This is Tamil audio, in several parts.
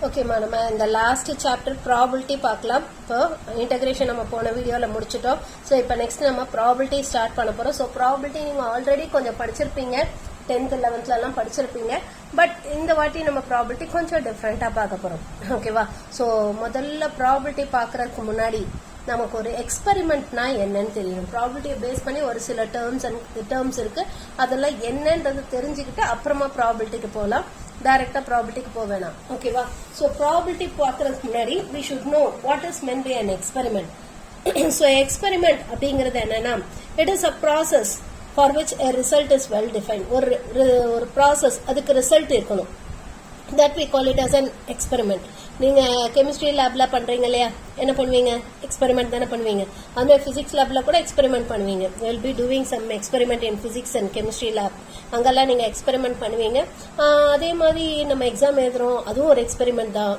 ஓகேம்மா, நம்ம இந்த லாஸ்ட் சாப்டர் ப்ராபிலிட்டி பார்க்கலாம். இப்போ இன்டகிரேஷன் நம்ம போன வீடியோவில் முடிச்சிட்டோம். ஸோ இப்போ நெக்ஸ்ட் நம்ம ப்ராபிலிட்டி ஸ்டார்ட் பண்ண போகிறோம். ஸோ ப்ராபிலிட்டி நீங்கள் ஆல்ரெடி கொஞ்சம் படிச்சிருப்பீங்க, 10th 11th எல்லாம் படிச்சிருப்பீங்க. பட் இந்த வாட்டி நம்ம ப்ராபிலிட்டி கொஞ்சம் டிஃப்ரெண்ட்டாக பார்க்க போகிறோம். ஓகேவா? ஸோ முதல்ல ப்ராபிலிட்டி பார்க்கறதுக்கு முன்னாடி நமக்கு ஒரு எக்ஸ்பெரிமெண்ட்னா என்னன்னு தெரியும். ப்ராபிலிட்டியை பேஸ் பண்ணி ஒரு சில டேர்ம்ஸ் இருக்கு, அதெல்லாம் என்னன்றது தெரிஞ்சுக்கிட்டு அப்புறமா ப்ராபிலிட்டிக்கு போகலாம். டைரக்டா ப்ராபிலிட்டிக்கு போக வேணாம். ஓகேவா? ஸோ ப்ராபிலிட்டி பார்க்கறதுக்கு முன்னாடி we should know what is meant by an experiment. So experiment அப்படிங்கிறது என்னன்னா, it is a process for which a result is well defined. ஒரு ப்ராசஸ், அதுக்கு ரிசல்ட் இருக்கணும். that we call it as an experiment. நீங்க கெமிஸ்ட்ரி லேப்ல பண்றீங்க இல்லையா, என்ன பண்ணுவீங்க? எக்ஸ்பெரிமெண்ட் தானே பண்ணுவீங்க. அதே பிசிக்ஸ் லேப்ல கூட எக்ஸ்பெரிமெண்ட் பண்ணுவீங்க. Will be doing some experiment in physics and chemistry lab. அங்கெல்லாம் நீங்க எக்ஸ்பெரிமெண்ட் பண்ணுவீங்க. அதே மாதிரி நம்ம எக்ஸாம் எழுதுறோம், அதுவும் ஒரு எக்ஸ்பெரிமெண்ட் தான்.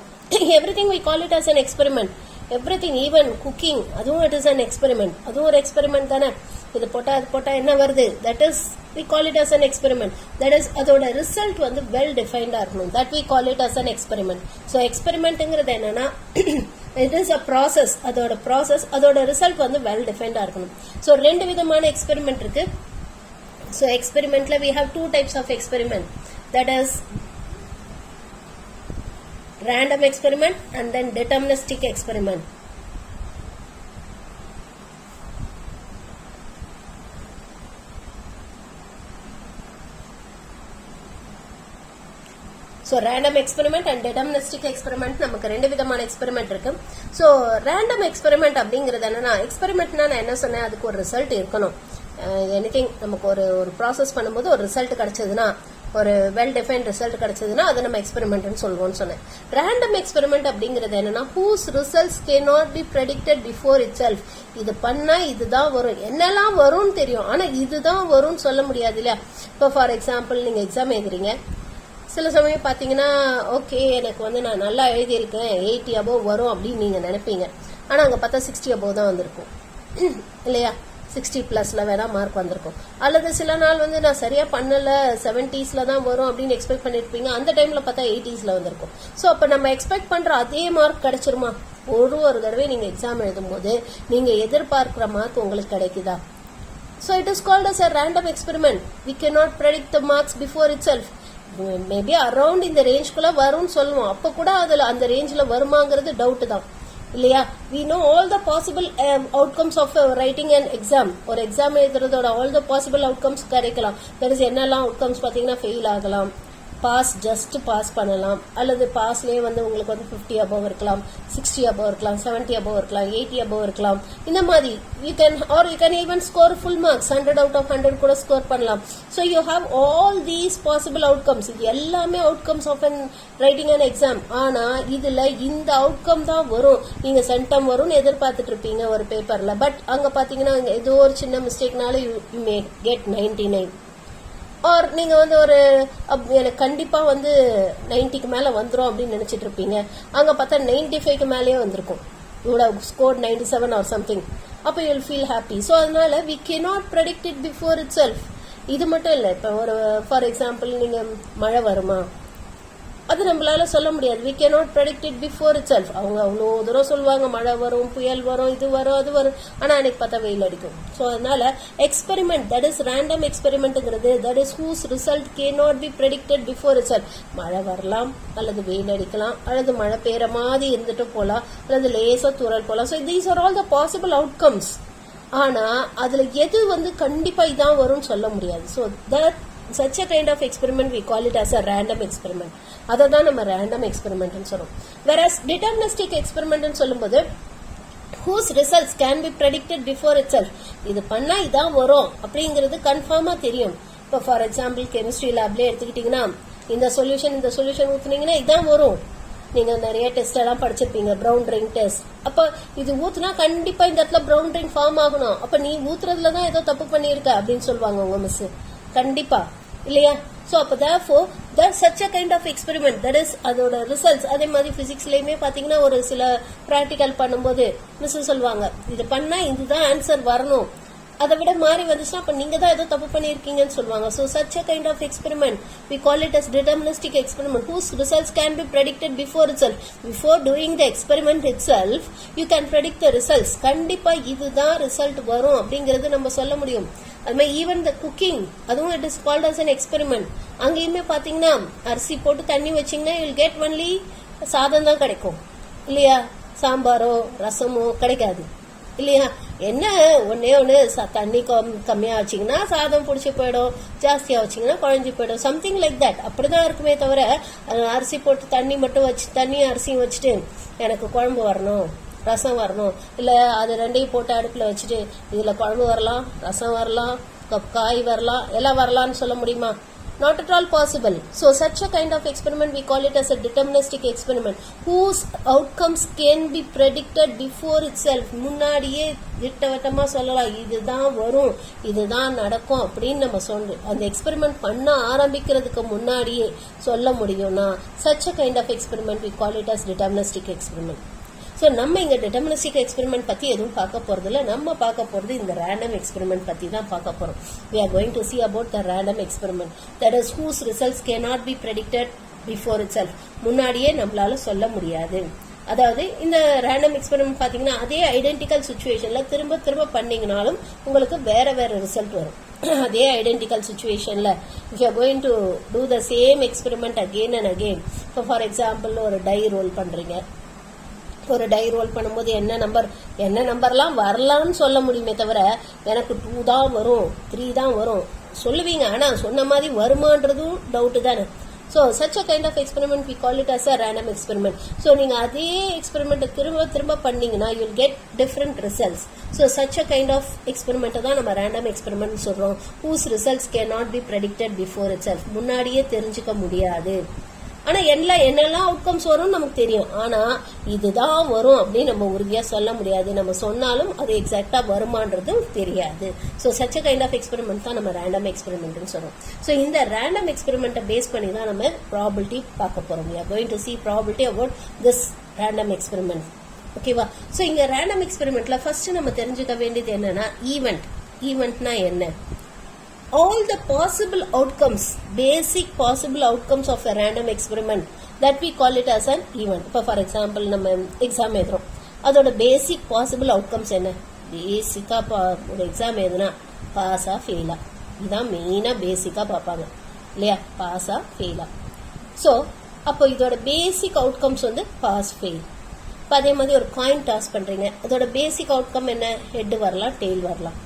Everything we call it as an experiment. Everything, even cooking, அதுவும் இட் இஸ் an experiment. அதுவும் ஒரு எக்ஸ்பெரிமெண்ட் தானே. இது போட்டா அது போட்டா என்ன வருது, that is we call it as an experiment. That is, அதோட ரிசல்ட் வந்து வெல் டிஃபைன்டா இருக்கணும். that we call it as an experiment. so எக்ஸ்பெரிமெண்ட்ங்கிறது என்னன்னா, it is a process. அதோட ரிசல்ட் வந்து வெல் டிஃபைன்டா இருக்கணும். so ரெண்டு விதமான எக்ஸ்பெரிமெண்ட் இருக்கு. so எக்ஸ்பெரிமெண்ட்ல we have two types of experiment. that is random experiment and then deterministic experiment. So random experiment and deterministic experiment நமக்கு ரெண்டு விதமான எக்ஸ்பெரிமெண்ட் இருக்கு. ஸோ ரேண்டம் எக்ஸ்பெரிமெண்ட் அப்படிங்கிறது என்னன்னா, எக்ஸ்பெரிமெண்ட்னா நான் என்ன சொன்னேன், அதுக்கு ஒரு ரிசல்ட் இருக்கணும். எனிதிங் நமக்கு ஒரு ப்ராசஸ் பண்ணும்போது ஒரு ரிசல்ட் கிடைச்சதுன்னா, ஒரு வெல் டிஃபைன்ட் ரிசல்ட் கிடைச்சதுன்னா அதை நம்ம எக்ஸ்பெரிமெண்ட்னு சொல்லுவோம்னு சொன்னேன். ரேண்டம் எக்ஸ்பெரிமெண்ட் அப்படிங்கிறது என்னன்னா, whose results cannot be predicted before itself. இது பண்ணா இதுதான் வரும், என்னெல்லாம் வரும்னு தெரியும், ஆனா இதுதான் வரும்னு சொல்ல முடியாது இல்லையா. இப்போ ஃபார் எக்ஸாம்பிள் நீங்க எக்ஸாம் எழுதுறீங்க, சில சமயம் பாத்தீங்கன்னா, ஓகே எனக்கு வந்து நான் நல்லா எழுதியிருக்கேன், 80 above வரும் அப்படின்னு நீங்க நினைப்பீங்க. ஆனா அங்க பார்த்தா 60 above தான் வந்திருக்கும் இல்லையா. 60+ வேணா மார்க் வந்திருக்கும். அல்லது சில நாள் வந்து நான் சரியா பண்ணல, 70s தான் வரும் அப்படின்னு எக்ஸ்பெக்ட் பண்ணிருப்பீங்க. அந்த டைம்ல பார்த்தா 80s வந்திருக்கும். சோ அப்ப நம்ம எக்ஸ்பெக்ட் பண்ற அதே மார்க் கிடைச்சிருமா? ஒரு தடவை நீங்க எக்ஸாம் எழுதும் போது நீங்க எதிர்பார்க்கிற மார்க் உங்களுக்கு கிடைக்குதா? So it is called as a random experiment. We cannot predict the marks before itself. Maybe around இந்த ரேஞ்ச்குள்ள வரும்னு சொல்லுவோம். அப்ப கூட அதுல அந்த ரேஞ்ச்ல வருமாங்கிறது டவுட் தான் இல்லையா. we know all the possible outcomes of writing an exam. ஒரு எக்ஸாம் எழுதுறதோட all the possible outcomes கிடைக்கலாம். that is என்னெல்லாம் அவுட்கம்ஸ் பாத்தீங்கன்னா, ஃபெயில் ஆகலாம், பாஸ் ஜஸ்ட் பாஸ் பண்ணலாம், அல்லது பாஸ்லயே வந்து உங்களுக்கு வந்து 50 above இருக்கலாம், 60 above இருக்கலாம், 70 above இருக்கலாம், 80 above இருக்கலாம். இந்த மாதிரி you can even score full marks, 100 out of 100 கூட ஸ்கோர் பண்ணலாம். so you have all these possible outcomes. இது எல்லாமே outcomes of an writing an exam. ஆனா இதுல இந்த அவுட்கம் தான் வரும், நீங்க சென்டம் வரும்னு எதிர்பார்த்துட்டு இருப்பீங்க ஒரு பேப்பர்ல. பட் அங்க பாத்தீங்கன்னா ஏதோ ஒரு சின்ன மிஸ்டேக்னால you may get 99. ஆர் நீங்க வந்து எனக்கு கண்டிப்பா வந்து 90க்கு மேல வந்துரும் அப்படின்னு நினைச்சிட்டு இருப்பீங்க. அங்க பார்த்தா 95க்கு மேலேயே வந்திருக்கும். you would have scored 97 or something. அப்ப you will feel happy. so அதனால we cannot predict it before itself. இது மட்டும் இல்ல, இப்ப ஒரு ஃபார் எக்ஸாம்பிள் நீங்க மழை வருமா, அது நம்மளால சொல்ல முடியாது. we cannot predict it before itself. அவங்க அவ்வளோ தூரம் சொல்லுவாங்க, மழை வரும், புயல் வரும், இது வரும், அது வரும், ஆனா அன்னைக்கு பார்த்தா வெயில் அடிக்கும். ஸோ அதனால எக்ஸ்பெரிமெண்ட், தட் இஸ் ரேண்டம் எக்ஸ்பெரிமெண்ட்ங்கிறது, that is whose result cannot be predicted before itself. மழை வரலாம், அல்லது வெயில் அடிக்கலாம், அல்லது மழை பெய்யற மாதிரி இருந்துட்டு போலாம், அல்லது லேசா தூறல் போலாம். So these are all the possible outcomes. ஆனா அதுல எது வந்து கண்டிப்பா இதான் வரும்னு சொல்ல முடியாது. So that such a kind of experiment we call it as a random experiment. அததான் நம்ம random experiment னு சொல்றோம். whereas deterministic experiment னு சொல்லும்போது whose results can be predicted before itself. இது பண்ணா இதான் வரும் அப்படிங்கிறது கன்ஃபார்மா தெரியும். இப்போ ஃபார் எக்ஸாம்பிள் கெமிஸ்ட்ரி லேப்ல எடுத்துக்கிட்டீங்கன்னா, இந்த சொல்யூஷன் ஊத்துனீங்கன்னா இதான் வரும். நீங்க நிறைய டெஸ்ட் எல்லாம் படிச்சிருப்பீங்க, பிரவுன் ரிங் டெஸ்ட். அப்ப இது ஊத்துனா கண்டிப்பா இந்த இடத்துல பிரவுன் ரிங் ஃபார்ம் ஆகணும், அப்ப நீ ஊத்துறதுலதான் ஏதோ தப்பு பண்ணிருக்க அப்படின்னு சொல்லுவாங்க உங்க மிஸ். கண்டிப்பா இல்லையா. சோ அப்ப therefore that's such a kind of experiment, that is அதோட ரிசல்ட்ஸ். அதே மாதிரி பிசிக்ஸ்லயுமே பாத்தீங்கன்னா ஒரு சில பிராக்டிகல் பண்ணும்போது மிஸ் சொல்லுவாங்க, இது பண்ணா இதுதான் ஆன்சர் வரணும், அதை விட மாறி வந்துச்சுன்னா அப்ப நீங்க தான் ஏதோ தப்பு பண்ணிருக்கீங்கன்னு சொல்லுவாங்க. So such a kind of experiment we call it as deterministic experiment whose results can be predicted before itself. Before doing the experiment itself you can predict the results. கண்டிப்பா இதுதான் ரிசல்ட் வரும் அப்படிங்கறது நம்ம சொல்ல முடியும். அதுமே ஈவன் த குக்கிங், அதுவும் it is called as an experiment. அங்கேயுமே பாத்தீங்கன்னா அரிசி போட்டு தண்ணி வச்சீங்கன்னா you'll get only சாதம் தான் கிடைக்கும் இல்லையா, சாம்பாரோ ரசமோ கிடைக்காது இல்லையா. என்ன ஒன்னே ஒன்று தண்ணி கம்மியா வச்சிங்கன்னா சாதம் பிடிச்சி போயிடும், ஜாஸ்தியா வச்சிங்கன்னா குழஞ்சி போயிடும், சம்திங் லைக் தட். அப்படிதான் இருக்குமே தவிர அரிசி போட்டு தண்ணி மட்டும் வச்சு தண்ணி அரிசியும் வச்சுட்டு எனக்கு குழம்பு வரணும் ரசம் வரணும், இல்ல அது ரெண்டையும் போட்டு அடுப்புல வச்சுட்டு இதுல குழம்பு வரலாம் ரசம் வரலாம் காய் வரலாம் எல்லாம் வரலாம்னு சொல்ல முடியுமா? Not at all possible. So such a kind of experiment we call it as a deterministic experiment whose outcomes can be predicted before itself. முன்னாடியே திட்டவட்டமா சொல்லலாம் இதுதான் வரும் இதுதான் நடக்கும் அப்படின்னு நம்ம சொல்றோம். அந்த எக்ஸ்பெரிமெண்ட் பண்ண ஆரம்பிக்கிறதுக்கு முன்னாடியே சொல்ல முடியும்னா such a kind of experiment we call it as deterministic experiment. So நம்ம இங்க டிட்டர்மினிஸ்டிக் எக்ஸ்பெரிமெண்ட் பத்தி எதுவும் பார்க்க போறது இல்லை. நம்ம பார்க்க போறது இந்த ரேண்டம் எக்ஸ்பெரிமெண்ட் பத்தி தான் பார்க்க போறோம். We are going to see about the random experiment, that is whose results cannot be predicted before itself. முன்னாடியே நம்மளால சொல்ல முடியாது. அதாவது இந்த ரேண்டம் எக்ஸ்பெரிமெண்ட் பாத்தீங்கன்னா அதே ஐடென்டிக்கல் சுச்சுவேஷன்ல திரும்ப திரும்ப பண்ணீங்கனாலும் உங்களுக்கு வேற வேற ரிசல்ட் வரும். அதே ஐடென்டிக்கல் சுச்சுவேஷன்ல if you are going to do the same experiment again and again, for example ஒரு டை ரோல் பண்றீங்க, ஒரு டை ரோல் பண்ணும்போது என்ன நம்பர்லாம் வரலாம்னு சொல்ல முடியுமே தவிர எனக்கு 2 தான் வரும் 3 தான் வரும் சொல்லுவீங்க, ஆனா சொன்ன மாதிரி வருமானதும் டவுட் தானே. So such a kind of experiment we call it as a random experiment. So நீங்க அதே எக்ஸ்பெரிமெண்ட் திரும்ப திரும்ப பண்ணீங்கன்னா you will get different results. So such a kind of experiment தான் நம்ம random experiment சொல்றோம், whose results cannot be predicted before itself. முன்னாடியே தெரிஞ்சுக்க முடியாது. ஆனா என்னெல்லாம் அவுட்கம்ஸ் வரும் நமக்கு தெரியும், ஆனா இதுதான் வரும் அப்படின்னு நம்ம உறுதியா சொல்ல முடியாது. நம்ம சொன்னாலும் அது எக்ஸாக்டா வருமானது தெரியாது. So such a kind of experiment தான் நம்ம random experiment னு சொல்றோம். சோ இந்த random experiment பேஸ் பண்ணி தான் நம்ம probability பார்க்க போறோம். We are going to see probability about this random experiment. ஓகேவா? சோ இங்க random experimentல ஃபர்ஸ்ட் நம்ம தெரிஞ்சுக்க வேண்டியது என்னன்னா ஈவென்ட்னா என்ன. All the possible outcomes, basic possible outcomes of a random experiment, that we call it as an event. இப்போ for example நம்ம எக்ஸாம் எழுதுறோம், அதோட basic possible outcomes என்ன? பேசிக்கா ஒரு எக்ஸாம் எழுதுனா பாஸா ஃபெயிலா, இதான் மெயினா பேசிக்கா பார்ப்பாங்க இல்லையா, பாஸா ஃபெயிலா. ஸோ அப்போ இதோட பேசிக் அவுட்கம்ஸ் வந்து பாஸ் ஃபெயில். இப்போ அதே மாதிரி ஒரு காயின் டாஸ் பண்றீங்க, அதோட பேசிக் அவுட்கம் என்ன? ஹெட் வரலாம் டெயில் வரலாம்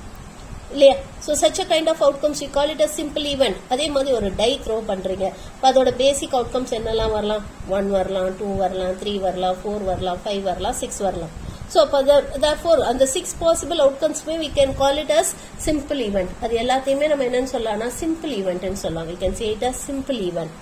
இல்லையா. So such a kind of outcomes we call it a simple event. அதே மாதிரி ஒரு டை த்ரோ பண்றீங்க, அதோட பேசிக் அவுட்கம்ஸ் என்னெல்லாம் வரலாம்? 1 வரலாம் 2 வரலாம் 3 வரலாம் 4 வரலாம் 5 வரலாம் 6 வரலாம். So therefore அந்த 6 possible outcomes we can call it as simple event. அது எல்லாத்தையுமே நம்ம என்னன்னு சொல்லலாம்னா simple event ன்னு சொல்லலாம். We can say it as simple event.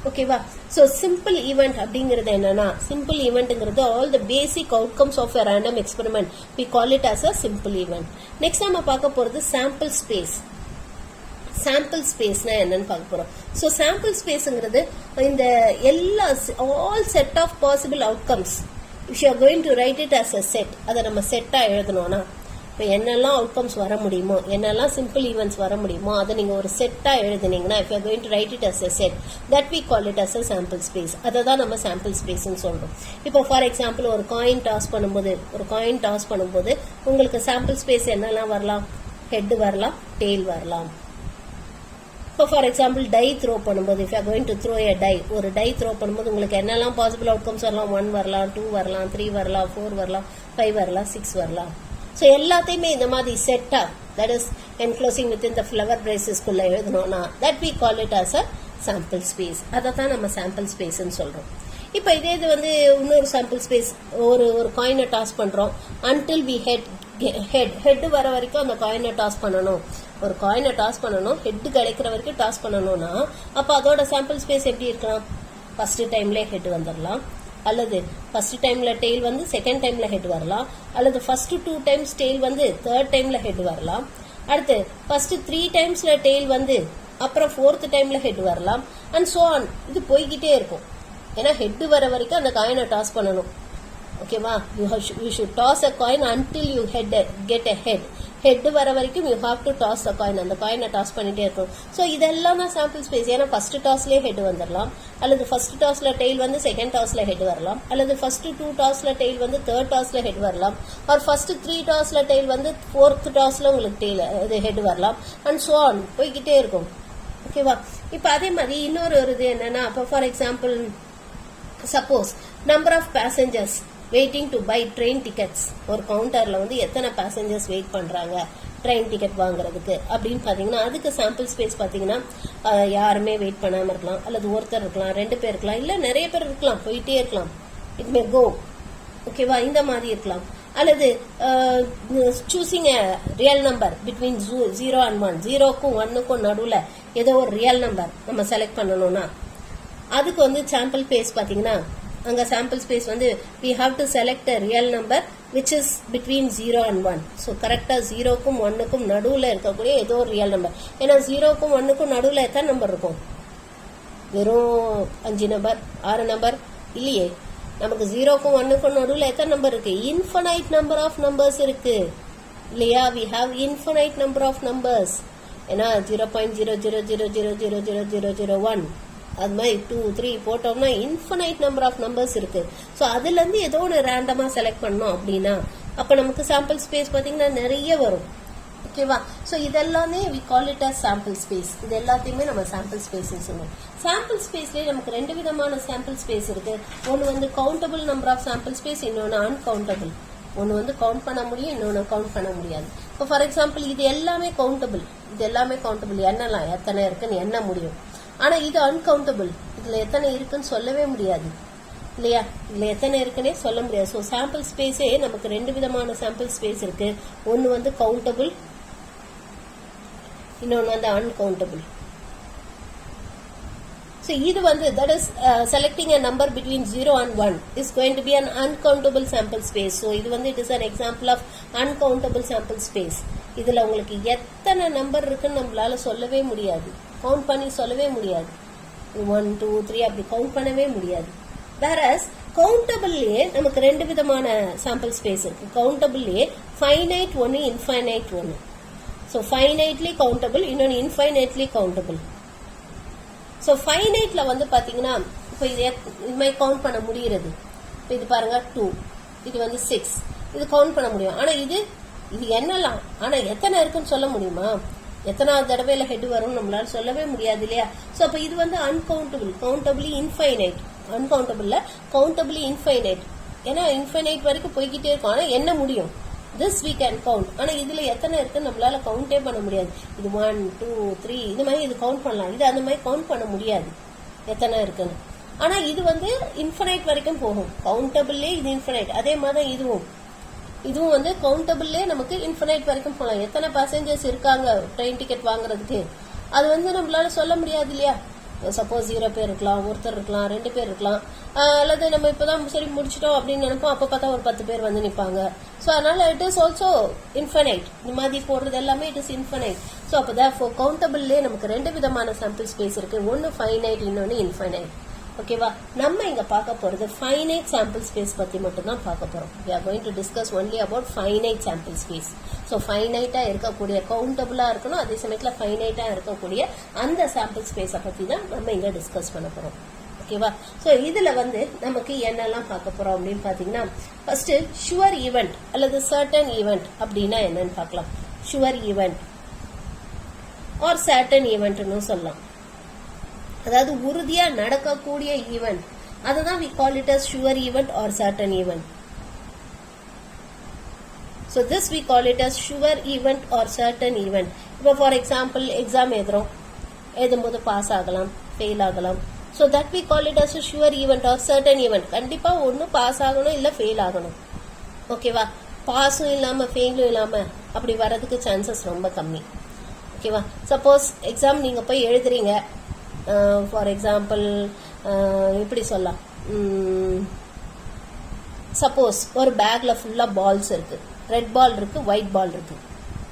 ஓகேவா? சோ சிம்பிள் ஈவெண்ட் அப்படிங்கிறது என்னன்னா, சிம்பிள் ஈவெண்ட்ங்கிறது all the basic outcomes of a random experiment we call it as a simple event. Next நம்ம பார்க்க போறது சாம்பிள் ஸ்பேஸ். சாம்பிள் ஸ்பேஸ்னா என்னன்னு பார்க்க போறோம். சோ சாம்பிள் ஸ்பேஸ்ங்கிறது இந்த எல்லா all set of possible outcomes if you are going to write it as a set, அதை நம்ம செட்டா எழுதணும்னா இப்போ என்னெல்லாம் அவுட்கம்ஸ் வர முடியுமோ, என்னெல்லாம் சிம்பிள் ஈவெண்ட்ஸ் வர முடியுமோ அதை நீங்க ஒரு செட்டா எழுதுனீங்கன்னா if you are going to write it as a set, that we call it as a sample space. அதை தான் நம்ம சாம்பிள் ஸ்பேஸ்னு சொல்றோம். இப்போ ஃபார் எக்ஸாம்பிள் ஒரு காயின் டாஸ் பண்ணும்போது உங்களுக்கு சாம்பிள் ஸ்பேஸ் என்னெல்லாம் வரலாம்? ஹெட் வரலாம் டெயில் வரலாம். இப்போ ஃபார் எக்ஸாம்பிள் டை த்ரோ பண்ணும்போது if you are going to throw a die, ஒரு டை த்ரோ பண்ணும்போது உங்களுக்கு என்னெல்லாம் பாசிபிள் அவுட்கம்ஸ் வரலாம்? 1 வரலாம் 2 வரலாம் 3 வரலாம் 4 வரலாம் 5 வரலாம் 6 வரலாம். So எல்லாத்தையுமே இந்த மாதிரி செட்டா, that is enclosing within the flower braces குள்ள எழுதணும்னா that we call it as a sample space. அதான் நம்ம sample space ன்னு சொல்றோம். இப்போ இதே இது வந்து இன்னொரு sample space, ஒரு காயினை டாஸ் பண்றோம், until we head வர வரைக்கும் அந்த காயினை டாஸ் பண்ணணும். ஒரு காயினை டாஸ் பண்ணணும், ஹெட் கிடைக்கிற வரைக்கும் டாஸ் பண்ணணும்னா அப்ப அதோட sample space எப்படி இருக்கலாம்? ஃபர்ஸ்ட் டைம்ல ஹெட் வந்துடலாம், அல்லது ஃபர்ஸ்ட் டைம்ல டெயில் வந்து செகண்ட் டைம்ல ஹெட் வரலாம், அல்லது ஃபர்ஸ்ட் 2 டைம்ஸ் டெயில் வந்து தேர்ட் டைம்ல ஹெட் வரலாம், அடுத்து ஃபர்ஸ்ட் 3 டைம்ஸ்ல டெயில் வந்து அப்புறம் 4th டைம்ல ஹெட் வரலாம், அண்ட் சோ ஆன். இது போய்கிட்டே இருக்கும். ஏன்னா ஹெட் வர வரைக்கும் அந்த காயினை டாஸ் பண்ணணும். ஓகேவா? You should toss a coin until you get a head. Head வர வரைக்கும் you have to toss the coin. அந்த காயினை டாஸ் பண்ணிட்டே இருக்கும். ஸோ இதெல்லாம் தான் சாம்பிள் ஸ்பேஸ். ஏன்னா ஃபர்ஸ்ட் டாஸ்லேயே ஹெட் வந்துடலாம், அல்லது ஃபர்ஸ்ட் டாஸ்ல டெய்ல் வந்து செகண்ட் டாஸ்ல ஹெட் வரலாம், அல்லது ஃபர்ஸ்ட் 2 டாஸ்ல டெய்ல் வந்து தேர்ட் டாஸ்ல ஹெட் வரலாம், ஆர் ஃபர்ஸ்ட் 3 டாஸ்ல டெய்ல் வந்து 4th டாஸ்ல உங்களுக்கு டெய்ல் இது ஹெட் வரலாம், அண்ட் ஸோ ஆன் போய்கிட்டே இருக்கும். ஓகேவா? இப்போ அதே மாதிரி இன்னொரு இது என்னன்னா, இப்போ for example suppose number of passengers waiting to buy train tickets. ஒரு கவுண்டர்ல வந்து எத்தனை பேசஞ்சர்ஸ் வெயிட் பண்றாங்க ட்ரெயின் டிக்கெட் வாங்குறதுக்கு அப்படின்னு பாத்தீங்கன்னா, அதுக்கு சாம்பிள் ஸ்பேஸ் பாத்தீங்கன்னா யாருமே வெயிட் பண்ணாம இருக்கலாம், அல்லது ஒருத்தர் இருக்கலாம், 2 பேர் இருக்கலாம், இல்ல நிறைய பேர் இருக்கலாம், போயிட்டே இருக்கலாம். இட் மே கோ. ஓகேவா? இந்த மாதிரி இருக்கலாம். அல்லது choosing real number between 0 and 1, 0க்கும் 1க்கும் நடுவுல ஏதோ ஒரு ரியல் நம்பர் நம்ம செலக்ட் பண்ணணும்னா அதுக்கு வந்து சாம்பிள் ஸ்பேஸ் பாத்தீங்கன்னா, அங்க சாம்பிள் ஸ்பேஸ் வந்து we have to select a real number which is between 0 and 1. So கரெக்டா 0க்கும் 1க்கும் நடுவுல இருக்கக்கூடிய ஏதோ ஒரு ரியல் நம்பர். ஏன்னா 0க்கும் 1க்கும் நடுவுல எத்தனை நம்பர் இருக்கும்? வெறும் 5 நம்பர் 6 நம்பர் இல்லையே. நமக்கு 0க்கும் 1க்கும் நடுவுல எத்தனை நம்பர் இருக்கு? இன்ஃபனைட் நம்பர் ஆஃப் நம்பர்ஸ் இருக்கு இல்லையா? we have infinite number of numbers. ஏன்னா 0.00000001 அது மாதிரி 2 3 போட்டோம்னா இன்ஃபனைட் நம்பர் ஆஃப் நம்பர்ஸ் இருக்கு. ஸோ அதுல இருந்து ஏதோ ஒன்று ரேண்டமா செலக்ட் பண்ணோம் அப்படின்னா அப்ப நமக்கு சாம்பிள் ஸ்பேஸ் பாத்தீங்கன்னா நிறைய வரும். ஓகேவா? ஸோ இதெல்லாமே we call it as sample space. இது எல்லாத்தையுமே நம்ம சாம்பிள் ஸ்பேஸ் சொல்லுவோம். சாம்பிள் ஸ்பேஸ்லேயே நமக்கு 2 விதமான சாம்பிள் ஸ்பேஸ் இருக்கு. ஒன்று வந்து countable number of sample space, இன்னொன்று அன்கவுண்டபிள். ஒன்று வந்து கவுண்ட் பண்ண முடியும், இன்னொன்று கவுண்ட் பண்ண முடியாது. இப்போ ஃபார் எக்ஸாம்பிள் இது எல்லாமே கவுண்டபிள். இது எல்லாமே கவுண்டபிள், எண்ணலாம், எத்தனை இருக்குன்னு எண்ண முடியும். ஆனா இது அன்கவுண்டபிள். இதுல எத்தனை இருக்குன்னு சொல்லவே முடியாது இல்லையா? இதுல எத்தனை இருக்குன்னே சொல்ல முடியாது. ஸோ சாம்பிள் ஸ்பேஸே நமக்கு 2 விதமான சாம்பிள் ஸ்பேஸ் இருக்கு. ஒன்னு வந்து கவுண்டபிள், இன்னொன்னு வந்து அன்கவுண்டபிள். ஸோ இது வந்து that is selecting a number between 0 and 1 is going to be an uncountable sample space. So இது வந்து it is an example of uncountable sample space. இதுல உங்களுக்கு எத்தனை நம்பர் இருக்குன்னு நம்மளால சொல்லவே முடியாது, கவுண்ட் பண்ணி சொல்லவே முடியாது. 1 2 3 அப்படி கவுண்ட் பண்ணவே முடியாது. வேறஸ் கவுண்டபிள்லயே நமக்கு 2 விதமான சாம்பிள் ஸ்பேஸ் இருக்கு. கவுண்டபிள்லயே ஃபைனைட் ஒன்னு, இன்ஃபைனைட் ஒன்னு. ஸோ ஃபைனைட்லி கவுண்டபிள், இன்னொன்னு இன்ஃபைனைட்லி கவுண்டபிள். ஸோ ஃபைனைட்ல வந்து பாத்தீங்கன்னா இப்போ இது மாதிரி கவுண்ட் பண்ண முடிகிறது. இப்போ இது பாருங்க 2, இது வந்து 6, இது கவுண்ட் பண்ண முடியும். ஆனா இது என்னலாம், ஆனா எத்தனை இருக்குன்னு சொல்ல முடியுமா? எத்தனாவது தடவையில ஹெட் வரும் நம்மளால சொல்லவே முடியாது இல்லையா? சோ அப்ப இது வந்து அன்கவுண்டபிள். Countably infinite. அன்கவுண்டபிள்ல கவுண்டபிளி இன்ஃபைனைட். ஏன்னா இன்ஃபைனைட் வரைக்கும் போய்கிட்டே இருக்கும், ஆனா என்ன முடியும்? This we can count. ஆனா இதுல எத்தனை இருக்குன்னு நம்மளால கவுண்டே பண்ண முடியாது. இது 1 2 3 இது மாதிரி இது கவுண்ட் பண்ணலாம். இது அந்த மாதிரி கவுண்ட் பண்ண முடியாது எத்தனை இருக்குன்னு. ஆனா இது வந்து இன்ஃபைனைட் வரைக்கும் போகும். கவுண்டபிள்லே இது இன்ஃபைனைட். அதே மாதிரி இதுவும் வந்து கவுண்டபிள்லே நமக்கு இன்ஃபைனைட் வரைக்கும் போகலாம். எத்தனை பேசஞ்சர்ஸ் இருக்காங்க ட்ரெயின் டிக்கெட் வாங்குறதுக்கு அது வந்து நம்மளால சொல்ல முடியாது இல்லையா? சப்போஸ் 0 பேர் இருக்கலாம், ஒருத்தர் இருக்கலாம், 2 பேர் இருக்கலாம், அல்லது நம்ம இப்பதான் சரி முடிச்சிட்டோம் அப்படின்னு நினைப்போம், அப்ப பார்த்தா ஒரு 10 பேர் வந்து நிப்பாங்க. சோ அதனால இட் இஸ் ஆல்சோ இன்ஃபைனைட். இந்த மாதிரி போடுறது எல்லாமே இட் இஸ் இன்ஃபைனைட். சோ அப்ப கவுண்டபிள்லே நமக்கு 2 விதமான சாம்பிள் ஸ்பேஸ் இருக்கு. ஒன்னு ஃபைனைட், இன்னொன்னு இன்ஃபைனைட். ஓகேவா? நம்ம இங்க பார்க்க போறது ஃபைனைட் சாம்பிள் ஸ்பேஸ் பத்தி மட்டும் தான் பார்க்க போறோம். we are going to discuss only about finite sample space. so ஃபைனைட்டா இருக்கக்கூடிய கவுண்டபிளா இருக்கணும், அதே சமயத்துல ஃபைனைட்டா இருக்கக்கூடிய அந்த சாம்பிள் ஸ்பேஸ பத்தி தான் நம்ம இங்க டிஸ்கஸ் பண்ண போறோம். ஓகேவா? சோ இதுல வந்து நமக்கு என்னெல்லாம் பார்க்க போறோம் அப்படின்னு பாத்தீங்கன்னா, ஃபர்ஸ்ட் ஷுவர் ஈவென்ட் அல்லது சர்டன் ஈவென்ட் அப்படின்னா என்னன்னு பார்க்கலாம். ஷுவர் ஈவென்ட் ஆர் சர்டன் ஈவென்ட்னு சொல்லலாம். அதாவது உறுதியா நடக்கக்கூடிய ஈவென்ட், அதுதான் we call it as sure event or certain event. so this we call it as sure event or certain event. இப்போ for example எக்ஸாம் எழுதும்போது பாஸ் ஆகலாம், ஃபெயில் ஆகலாம். so that we call it as a sure event or certain event. கண்டிப்பா ஒன்னு பாஸ் ஆகணும் இல்ல ஃபெயில் ஆகணும். ஓகேவா? பாஸும் இல்லாம ஃபெயிலும் இல்லாம அப்படி வரதுக்கு சான்சஸ் ரொம்ப கம்மி. ஓகேவா? சப்போஸ் எக்ஸாம் நீங்க போய் எழுதுறீங்க, ஃபார் எக்ஸாம்பிள் எப்படி சொல்லலாம், சப்போஸ் ஒரு பேக்ல ஃபுல்லா பால்ஸ் இருக்கு, ரெட் பால் இருக்கு, ஒயிட் பால் இருக்கு.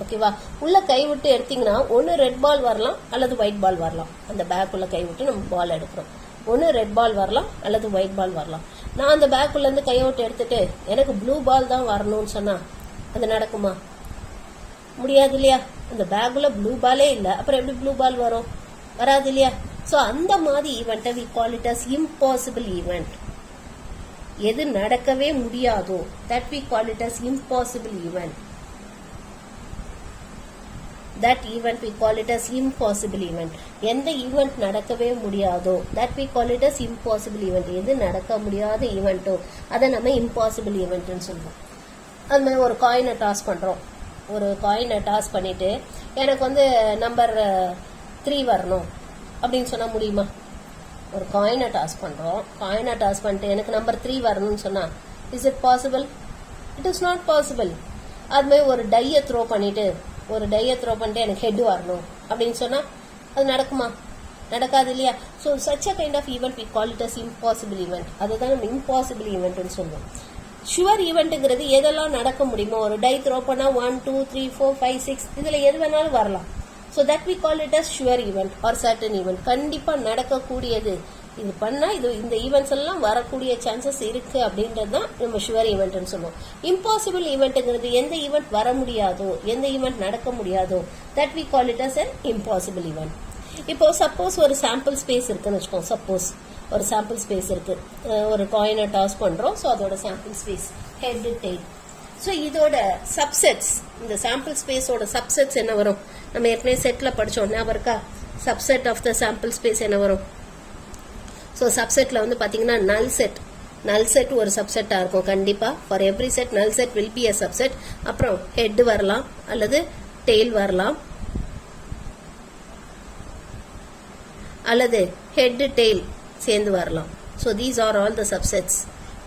ஓகேவா? உள்ள கை விட்டு எடுத்தீங்கன்னா ஒன்னு ரெட் பால் வரலாம் அல்லது ஒயிட் பால் வரலாம். அந்த பேக் உள்ள கை விட்டு நம்ம பால் எடுக்கிறோம், ஒன்னு ரெட் பால் வரலாம் அல்லது ஒயிட் பால் வரலாம். நான் அந்த பேக் உள்ள இருந்து கையை விட்டு எடுத்துட்டு எனக்கு ப்ளூ பால் தான் வரணும்னு சொன்னா அது நடக்குமா? முடியாது இல்லையா? அந்த பேக்ல ப்ளூ பாலே இல்ல, அப்புறம் எப்படி ப்ளூ பால் வரும்? வராது இல்லையா? சோ அந்த மாதிரி ஈவெண்ட்டை we call it as impossible event. எது நடக்கவே முடியாதோ that we call it as impossible event. That event we call it as impossible event. எந்த ஈவெண்ட் நடக்கவே முடியாதோ that we call it as impossible event. எது நடக்க முடியாத ஈவெண்ட்டோ அதை நம்ம impossible eventன்னு சொல்லுவோம். அது மாதிரி ஒரு காயினை டாஸ் பண்றோம். ஒரு காயினை டாஸ் பண்ணிட்டு எனக்கு வந்து நம்பர் 3 வரணும் அப்படின்னு சொன்னா முடியுமா? ஒரு காயினை டாஸ் பண்றோம். காயினை டாஸ் பண்ணிட்டு எனக்கு நம்பர் 3 வரணும்னு சொன்னா is it possible? It is not possible. அது மாதிரி ஒரு டையை த்ரோ பண்ணிட்டு எனக்கு ஹெட் வரணும் அப்படின்னு சொன்னா அது நடக்குமா? நடக்காது இல்லையா? So such a kind of event we call it as impossible event. அதுதான் நம்ம இம்பாசிபிள் ஈவெண்ட்னு சொல்லுவோம். ஷுவர் ஈவெண்ட்டுங்கிறது எதெல்லாம் நடக்க முடியுமோ, ஒரு டை த்ரோ பண்ணா 1 2 3 4 5 6 இதுல எது வேணாலும் வரலாம். So that we call it as sure event or certain event. கண்டிப்பா நடக்கக்கூடியது, இது பண்ணா இது இந்த ஈவெண்ட்ஸ் எல்லாம் வரக்கூடிய சான்சஸ் இருக்கு அப்படின்றது தான் நம்ம ஷுவர் ஈவெண்ட்னு சொல்லுவோம். இம்பாசிபிள் ஈவெண்ட்ங்கிறது எந்த ஈவெண்ட் வர முடியாதோ, எந்த ஈவெண்ட் நடக்க முடியாதோ that we call it as an impossible event. இப்போ சப்போஸ் ஒரு சாம்பிள் ஸ்பேஸ் இருக்குன்னு வச்சுக்கோங்க. சப்போஸ் ஒரு சாம்பிள் ஸ்பேஸ் இருக்கு, ஒரு காயினை டாஸ் பண்றோம். ஸோ அதோட sample space head tail. So இதோட சப்செட்ஸ், இந்த சாம்பிள் ஸ்பேஸோட சப்செட்ஸ் என்ன வரும்? நம்ம ஏற்கனவே செட்ல படிச்சோம், ஞாபகம் இருக்கா? Subset of the sample space என்ன வரும்? ஸோ சப்செட்ல வந்து பாத்தீங்கன்னா நல் செட் ஒரு சப்செட்டா இருக்கும் கண்டிப்பா. ஃபார் எவ்ரி செட் நல் set will be a subset. அப்புறம் ஹெட் வரலாம் அல்லது டெய்ல் வரலாம் அல்லது ஹெட் டெய்ல் சேர்ந்து வரலாம். So these are all the subsets.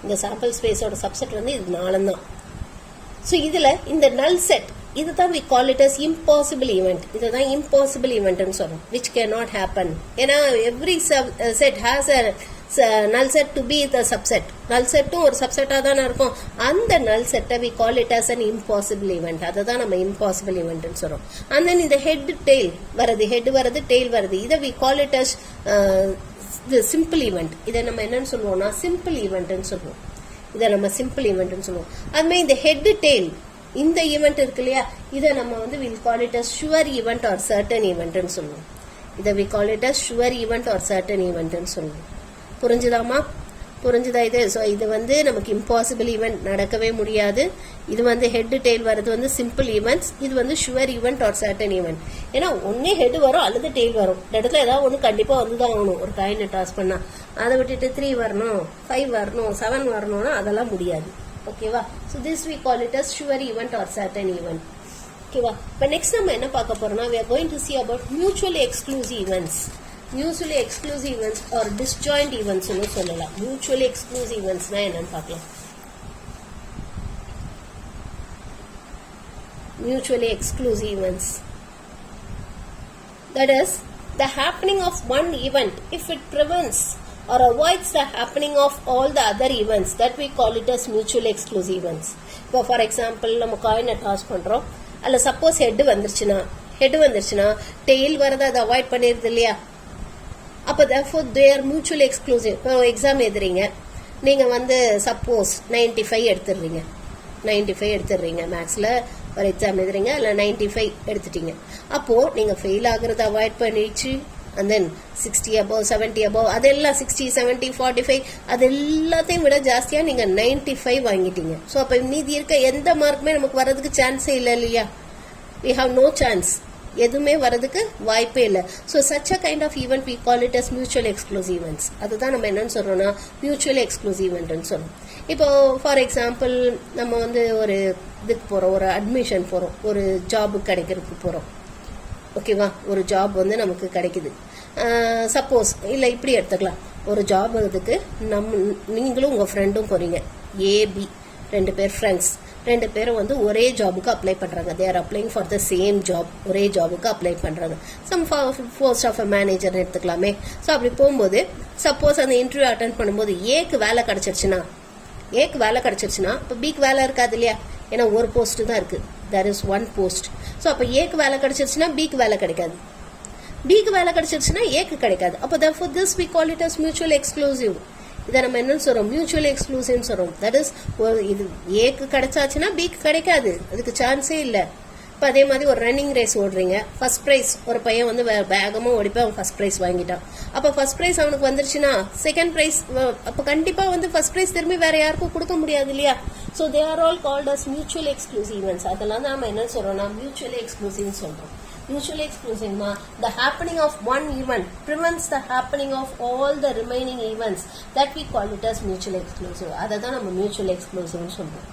இந்த சாம்பிள் ஸ்பேஸோட சப்செட் வந்து இது 4 தான். ஸோ இதுல இந்த நல் செட் இதுதான் we call it as impossible event. இதுதான் impossible eventன்னு சொல்றோம், which cannot happen. ஏன்னா every set has a null set to be the subset. null setடும் ஒரு சப்செட்டா தானே இருக்கும். அந்த null set we call it as an impossible event. அதுதான் நம்ம impossible eventன்னு சொல்றோம். and then இந்த head tail வருது tail வருது, இதை we call it as the simple event. இதை நம்ம என்னன்னு சொல்லுவோம்னா simple eventன்னு சொல்லுவோம். இதை நம்ம simple eventன்னு சொல்லுவோம். அது மாதிரி இந்த head tail இந்த ஈவெண்ட் இருக்கு இல்லையா, இதை நம்ம வந்து will call it as sure event or certain ஈவெண்ட்னு சொல்லுவோம். இதை we call it as sure event or certain ஈவெண்ட்னு சொல்லுவோம். புரிஞ்சுதாமா? புரிஞ்சுதா இது? ஸோ இது வந்து நமக்கு இம்பாசிபிள் ஈவெண்ட், நடக்கவே முடியாது. இது வந்து ஹெட் டெய்ல் வருது வந்து சிம்பிள் ஈவெண்ட்ஸ். இது வந்து sure event or certain event. ஏன்னா ஒன்னே ஹெட் வரும் அல்லது டெய்ல் வரும். இந்த இடத்துல ஏதாவது ஒன்று கண்டிப்பா வந்துதான் ஆகணும். ஒரு காயினை டாஸ் பண்ணா அதை விட்டுட்டு 3 வரணும் 5 வரணும் 7 வரணும்னா அதெல்லாம் முடியாது. ஓகேவா? So this we call it as sure event or certain event. ஓகேவா? இப்போ நெக்ஸ்ட் நம்ம என்ன பார்க்க போறோம்னா we are going to see about mutually exclusive events. Mutually exclusive events or disjoint events னு சொல்லலாம். Mutually exclusive events னா என்னன்னு பார்க்கலாம். Mutually exclusive events, that is the happening of one event if it prevents or avoids the happening of all the other events, that we call it as mutually exclusive events. இப்போ ஃபார் எக்ஸாம்பிள் நம்ம காயினை டாஸ் பண்றோம், அல்ல சப்போஸ் ஹெட் வந்துருச்சுன்னா டெய்ல் வரதை அதை அவாய்ட் பண்ணிருது இல்லையா? அப்போ therefore they are mutually exclusive. இப்போ எக்ஸாம் எழுதுறீங்க, நீங்க வந்து சப்போஸ் 95 எடுத்துடுறீங்க மேக்ஸ்ல ஒரு எக்ஸாம் எழுதுறீங்க, இல்ல 95 எடுத்துட்டீங்க. அப்போ நீங்க ஃபெயில் ஆகுறத அவாய்ட் பண்ணிடுச்சு. and then 60 above 70 above அதெல்லாம் 60 70 45 அது எல்லாத்தையும் விட ஜாஸ்தியா நீங்க 95 வாங்கிட்டீங்க. சோ அப்ப மீதி இருக்க எந்த மார்க்குமே நமக்கு வரதுக்கு சான்ஸே இல்ல இல்லையா? we have no chance. எதுவுமே வரதுக்கு வாய்ப்பே இல்லை. So such a kind of event we call it as mutually exclusive events. அதுதான் நம்ம என்னன்னு சொல்றோம்னா mutually exclusive eventன்னு சொல்றோம். இப்போ ஃபார் எக்ஸாம்பிள் நம்ம வந்து ஒரு இதுக்கு போறோம், ஒரு அட்மிஷன் போறோம், ஒரு ஜாப் கிடைக்கிறதுக்கு போறோம். ஓகேவா? ஒரு ஜாப் வந்து நமக்கு கிடைக்குது. சப்போஸ் இல்லை இப்படி எடுத்துக்கலாம், ஒரு ஜாப் அதுக்கு நீங்களும் உங்க ஃப்ரெண்டும் போறீங்க, ஏபி 2 பேர் ஃப்ரெண்ட்ஸ், 2 பேரும் வந்து ஒரே ஜாபுக்கு அப்ளை பண்றாங்க. They are applying for the same job, ஒரே ஜாபுக்கு அப்ளை பண்றாங்க. Some post of a manager எடுத்துக்கலாமே. ஸோ அப்படி போகும்போது சப்போஸ் அந்த இன்டர்வியூ அட்டென்ட் பண்ணும்போது ஏக்கு வேலை கிடைச்சிருச்சுன்னா இப்போ பிக்கு வேலை இருக்காது இல்லையா? ஏன்னா ஒரு போஸ்ட் தான் இருக்கு, there is one post. So அப்போ ஏக்கு வேலை கிடைச்சிருச்சுன்னா பிக்கு வேலை கிடைக்காது, பிக்கு வேலை கிடைச்சிருச்சுன்னா ஏக்கு கிடைக்காது. அப்போ therefore this we call it as mutually exclusive. இதை நம்ம என்னன்னு சொல்றோம்? மியூச்சுவலி எக்ஸ்க்ளூசிவ்னு சொல்றோம். தட் இஸ் இது ஏக்கு கிடைச்சாச்சுன்னா பிக்கு கிடைக்காது, அதுக்கு சான்ஸே இல்லை. இப்போ அதே மாதிரி ஒரு ரன்னிங் ரேஸ் ஓடுறீங்க, ஃபர்ஸ்ட் ப்ரைஸ் ஒரு பையன் வந்து வேகமாக ஓடிப்போய் அவன் ஃபர்ஸ்ட் ப்ரைஸ் வாங்கிட்டான். அப்போ ஃபர்ஸ்ட் ப்ரைஸ் அவனுக்கு வந்துருச்சுன்னா செகண்ட் ப்ரைஸ் அப்போ கண்டிப்பாக வந்து ஃபர்ஸ்ட் ப்ரைஸ் திரும்பி வேற யாருக்கும் கொடுக்க முடியாது இல்லையா? So they are all called as mutually exclusive events. அதெல்லாம் நம்ம என்ன சொல்றோம்னா மியூச்சுவலி எக்ஸ்க்ளூசிவ்னு சொல்றோம். Mutually exclusive, the happening of one event prevents the happening of all the remaining events, that we call it as mutually exclusive. அததான் நம்ம mutually exclusive னு சொல்றோம்.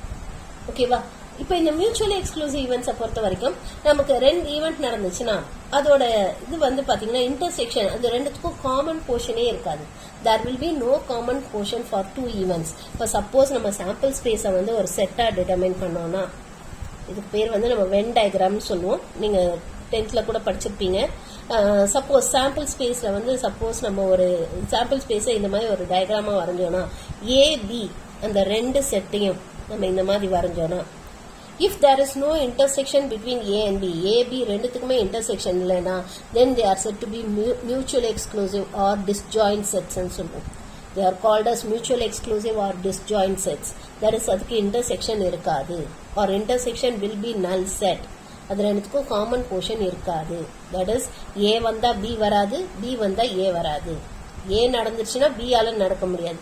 ஓகேவா? இப்போ இந்த மியூச்சுவலி எக்ஸ்க்ளூசிவ் ஈவெண்ட்ஸை பொறுத்த வரைக்கும் நமக்கு 2 ஈவெண்ட் நடந்துச்சுன்னா அதோட இது வந்து பாத்தீங்கன்னா இன்டர்செக்ஷன், அது ரெண்டுத்துக்கும் காமன் போர்ஷனே இருக்காது. there will be no common portion for 2 events. இப்போ சப்போஸ் நம்ம சாம்பிள் ஸ்பேஸை வந்து ஒரு செட்டா டிட்டர்மைன் பண்ணோம்னா, இதுக்கு பேர் வந்து நம்ம வென் டயக்ராம்னு சொல்லுவோம். நீங்க 10th கூட படிச்சிருப்பீங்க. சப்போஸ் சாம்பிள் ஸ்பேஸ்ல வந்து சப்போஸ் நம்ம ஒரு சாம்பிள் ஸ்பேஸை இந்த மாதிரி ஒரு டயக்ராமா வரைஞ்சோம்னா ஏபி அந்த 2 செட்டையும் நம்ம இந்த மாதிரி வரைஞ்சோம்னா, if there is no intersection between A and B, A, B ரெண்டுத்துக்குமே intersection இல்லைன்னா then they are said to be mutually exclusive or disjoint sets ன்னு சொல்லுவோம். They are called as mutually exclusive or disjoint sets. That is அதுக்கு intersection இருக்காது or intersection will be null set. அது ரெண்டுத்துக்கும் காமன் போர்ஷன் இருக்காது. தட் இஸ் ஏ வந்தா பி வராது, பி வந்தா ஏ வராது. ஏ நடந்துச்சுன்னா பி ஆல நடக்க முடியாது,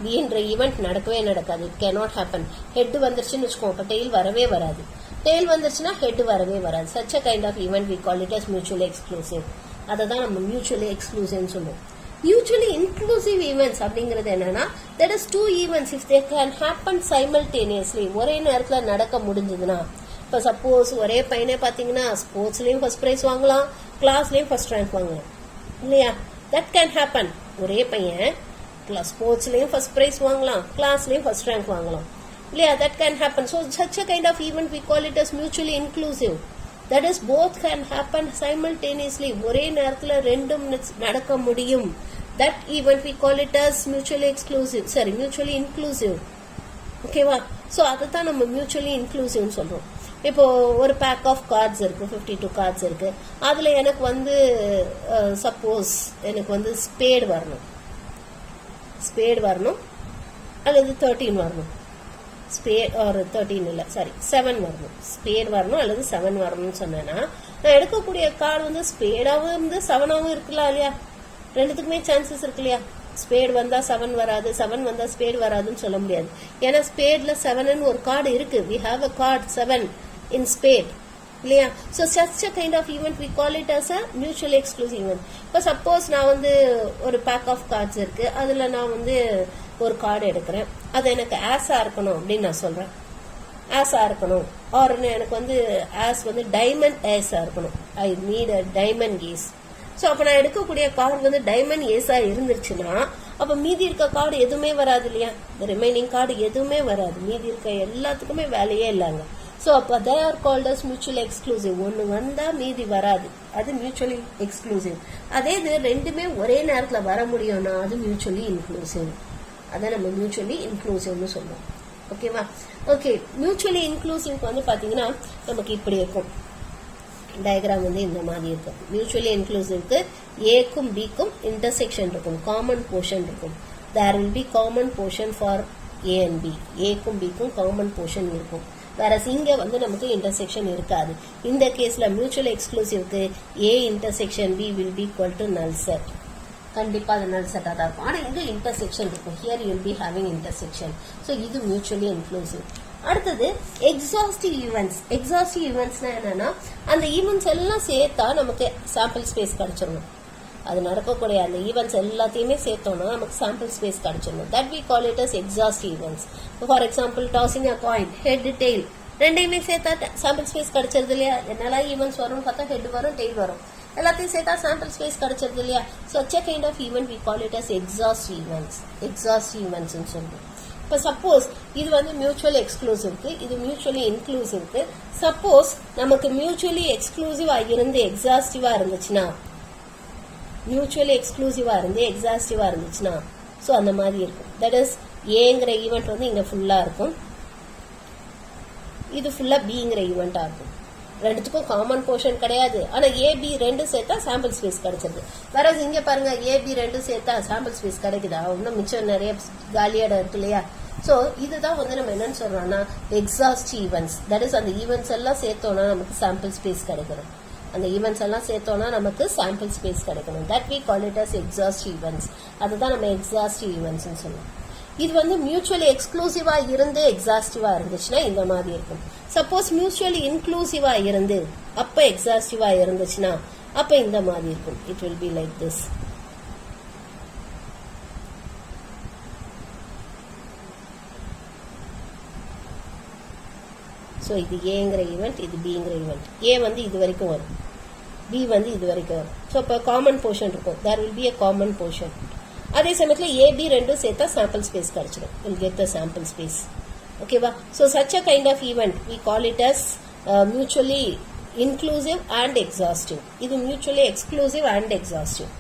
பின்ற ஈவெண்ட் நடக்கவே நடக்காது. It cannot happen. ஹெட் வந்துருச்சுன்னு வச்சுக்கோங்க, இப்போ டெய்ல் வரவே வராது. டெய்ல் வந்துருச்சுன்னா ஹெட் வரவே வராது. Such a kind of event we call it as mutually exclusive. அதை தான் நம்ம மியூச்சுவலி எக்ஸ்க்ளூசிவ்னு சொல்லுவோம். மியூச்சுவலி இன்க்ளூசிவ் ஈவெண்ட்ஸ் அப்படிங்கிறது என்னன்னா that is 2 events if they can happen simultaneously, ஒரே நேரத்தில் நடக்க முடிஞ்சதுன்னா. இப்போ சப்போஸ் ஒரே பையனே பார்த்தீங்கன்னா ஸ்போர்ட்ஸ்லேயும் ஃபர்ஸ்ட் ப்ரைஸ் வாங்கலாம், கிளாஸ்லேயும் ஃபர்ஸ்ட் ரேங்க் வாங்கலாம் இல்லையா? That can happen. ஒரே பையன் ஸ்போர்ட்ஸ்லேயும் ஃபர்ஸ்ட் ப்ரைஸ் வாங்கலாம், கிளாஸ்லேயும் ஃபர்ஸ்ட் ரேங்க் வாங்கலாம் இல்லையா? That can happen. So such a kind of event we call it as mutually inclusive. That is both can happen simultaneously, ஒரே நேரத்தில் 2 நடக்க முடியும். That event we call it as mutually exclusive, sorry mutually inclusive. ஓகேவா? ஸோ அதை தான் நம்ம மியூச்சுவலி இன்க்ளூசிவ்னு சொல்றோம். இப்போ ஒரு பேக் ஆஃப் கார்ட்ஸ் இருக்கு, 52 கார்ட்ஸ் இருக்கு. அதுல எனக்கு வந்து சப்போஸ் எனக்கு வந்து ஸ்பேட் வரணும் அல்லது 13 வரணும். ஸ்பேட் ஒரு 13 இல்ல, சாரி 7 வரணும். ஸ்பேட் வரணும் அல்லது 7 வரணும்னு சொன்னேன்னா நான் எடுக்கக்கூடிய கார்டு வந்து ஸ்பேடாவும் இருந்து 7ஆவும் இருக்கலாம் இல்லையா? ரெண்டுத்துக்குமே சான்சஸ் இருக்கு இல்லையா? ஸ்பேட் வந்தா 7 வராது, 7 வந்தா ஸ்பேட் வராதுன்னு சொல்ல முடியாது. ஏன்னா ஸ்பேட்ல 7ன்னு ஒரு கார்டு இருக்கு. we have a card 7 in spade இல்லையா? so such a kind of event we call it as a mutually exclusive event. இப்போ சப்போஸ் நான் வந்து ஒரு பேக் ஆஃப் கார்ட்ஸ் இருக்கு, அதுல நான் வந்து ஒரு கார்டு எடுக்கிறேன், அது எனக்கு ஆஸா இருக்கணும் அப்படின்னு நான் சொல்றேன். ஆஸா இருக்கணும் ஆர் எனக்கு வந்து ஆஸ் வந்து டைமண்ட் ஏஸா இருக்கணும். I need a diamond ace. So அப்போ நான் எடுக்கக்கூடிய கார்டு வந்து டைமண்ட் ஏஸா இருந்துருச்சுன்னா அப்போ மீதி இருக்க கார்டு எதுவுமே வராது இல்லையா? ரிமைனிங் கார்டு எதுவுமே வராது, மீதி இருக்க எல்லாத்துக்குமே வேலையே இல்லைங்க. ஸோ அப்போ they are called as mutually exclusive. ஒன்று வந்தா மீதி வராது, அது மியூச்சுவலி எக்ஸ்க்ளூசிவ். அதே இது 2மே ஒரே நேரத்தில் வர முடியும்னா அது மியூச்சுவலி இன்க்ளூசிவ். அதான் நம்ம மியூச்சுவலி இன்க்ளூசிவ்னு சொல்லுவோம். ஓகேவா? ஓகே, மியூச்சுவலி இன்க்ளூசிவ்க்கு வந்து பார்த்தீங்கன்னா நமக்கு இப்படி இருக்கும். டயக்ராம் வந்து இந்த மாதிரி இருக்கும். மியூச்சுவலி இன்க்ளூசிவ்க்கு ஏக்கும் பிக்கும் இன்டர்செக்ஷன் இருக்கும், காமன் போர்ஷன் இருக்கும். There will be common portion for A and B. ஏக்கும் பிக்கும் காமன் போர்ஷன் இருக்கும். வேற இங்க வந்து நமக்கு இன்டர்செக்ஷன் இருக்காது. இந்த கேஸ்ல மியூச்சுவல் எக்ஸ்க்ளூசிவ்க்கு A intersection B will be equal to null set. கண்டிப்பா அது நல் செட்டா தான் இருக்கும். ஆனா இங்க இன்டர்செக்ஷன் இருக்கும். Here you will be having intersection. So இது மியூச்சுவலி இன்க்ளூசிவ். அடுத்தது எக்ஸாஸ்டிவ் ஈவெண்ட்ஸ். எக்ஸாஸ்டிவ் ஈவெண்ட்ஸ்னா என்னன்னா அந்த ஈவெண்ட்ஸ் எல்லாம் சேர்த்தா நமக்கு சாம்பிள் ஸ்பேஸ் கிடைச்சிடணும். அது நடக்கக்கூடிய அந்த ஈவெண்ட்ஸ் எல்லாத்தையுமே சேர்த்தோம்னா நமக்கு சாம்பிள் ஸ்பேஸ் கிடைச்சிடணும். That we call it as exhaustive events. For example tossing a coin, head tail ரெண்டையுமே சேர்த்தா சாம்பிள் ஸ்பேஸ் கிடைச்சிருது இல்லையா? என்னெல்லாம் ஈவெண்ட்ஸ் வரும்னு பார்த்தா ஹெட் வரும், டெய்ல் வரும், எல்லாத்தையும் சேர்த்தா சாம்பிள் ஸ்பேஸ் கிடைச்சிருது இல்லையா? such a kind of event we call it as exhaustive events. exhaustive events ன்னு சொல்லுவோம். இப்போ சப்போஸ் இது வந்து மியூச்சுவலி எக்ஸ்க்ளூசிவ்க்கு, இது மியூச்சுவலி இன்க்ளூசிவ்க்கு. சப்போஸ் நமக்கு மியூச்சுவலி எக்ஸ்க்ளூசிவா இருந்து எக்ஸாஸ்டிவா இருந்துச்சுன்னா, மியூச்சுவலி எக்ஸ்க்ளூசிவா இருந்து எக்ஸாஸ்டிவா இருந்துச்சுன்னா, ஸோ அந்த மாதிரி இருக்கும். தட் இஸ் ஏங்கிற ஈவெண்ட் வந்து இங்க ஃபுல்லா இருக்கும், இது ஃபுல்லா பிங்கிற ஈவெண்டா இருக்கும். ரெண்டுத்துக்கும் காமன் போர்ஷன் கிடையாது. ஆனா ஏபி ரெண்டு சேர்த்தா சாம்பிள் ஸ்பேஸ் கிடைச்சிருது. வேற இங்க பாருங்க, ஏபி ரெண்டு சேர்த்தா சாம்பிள் ஸ்பேஸ் கிடைக்குதா? இன்னும் மிச்சம் நிறைய காலியாட இருக்கு இல்லையா? ஸோ இதுதான் வந்து நம்ம என்னன்னு சொல்றோம்னா எக்ஸாஸ்ட் ஈவெண்ட்ஸ். தட் இஸ் அந்த ஈவெண்ட்ஸ் எல்லாம் சேர்த்தோம்னா நமக்கு சாம்பிள் ஸ்பேஸ் கிடைக்கணும். அந்த ஈவெண்ட்ஸ் எல்லாம் சேர்த்தோம்னா நமக்கு சாம்பிள் ஸ்பேஸ் கிடைக்கணும். That we call it as exhaust events. அதுதான் நம்ம எக்ஸாஸ்ட் ஈவெண்ட்ஸ் சொல்லுவோம். இது வந்து மியூச்சுவலி எக்ஸ்க்ளூசிவா இருந்து எக்ஸாஸ்டிவா இருந்துச்சுன்னா இந்த மாதிரி இருக்கும். சப்போஸ் மியூச்சுவலி இன்க்ளூசிவா இருந்து அப்ப எக்ஸாஸ்டிவா இருந்துச்சுன்னா அப்ப இந்த மாதிரி இருக்கும். It will be like this. So இது ஏங்கிற ஈவெண்ட், இது பிங்கிற ஈவெண்ட். ஏ வந்து இது வரைக்கும் வரும், பி வந்து இது வரைக்கும் வரும். ஸோ இப்போ காமன் போர்ஷன் இருக்கும். There will be a common portion. அதே சமயத்தில் ஏபி ரெண்டும் சேர்த்தா சாம்பிள் ஸ்பேஸ் கிடைச்சிடும். Will get the sample space. ஓகேவா? So such a kind of event we call it as mutually inclusive and exhaustive. இது மியூச்சுவலி எக்ஸ்க்ளூசிவ் அண்ட் எக்ஸாஸ்டிவ்.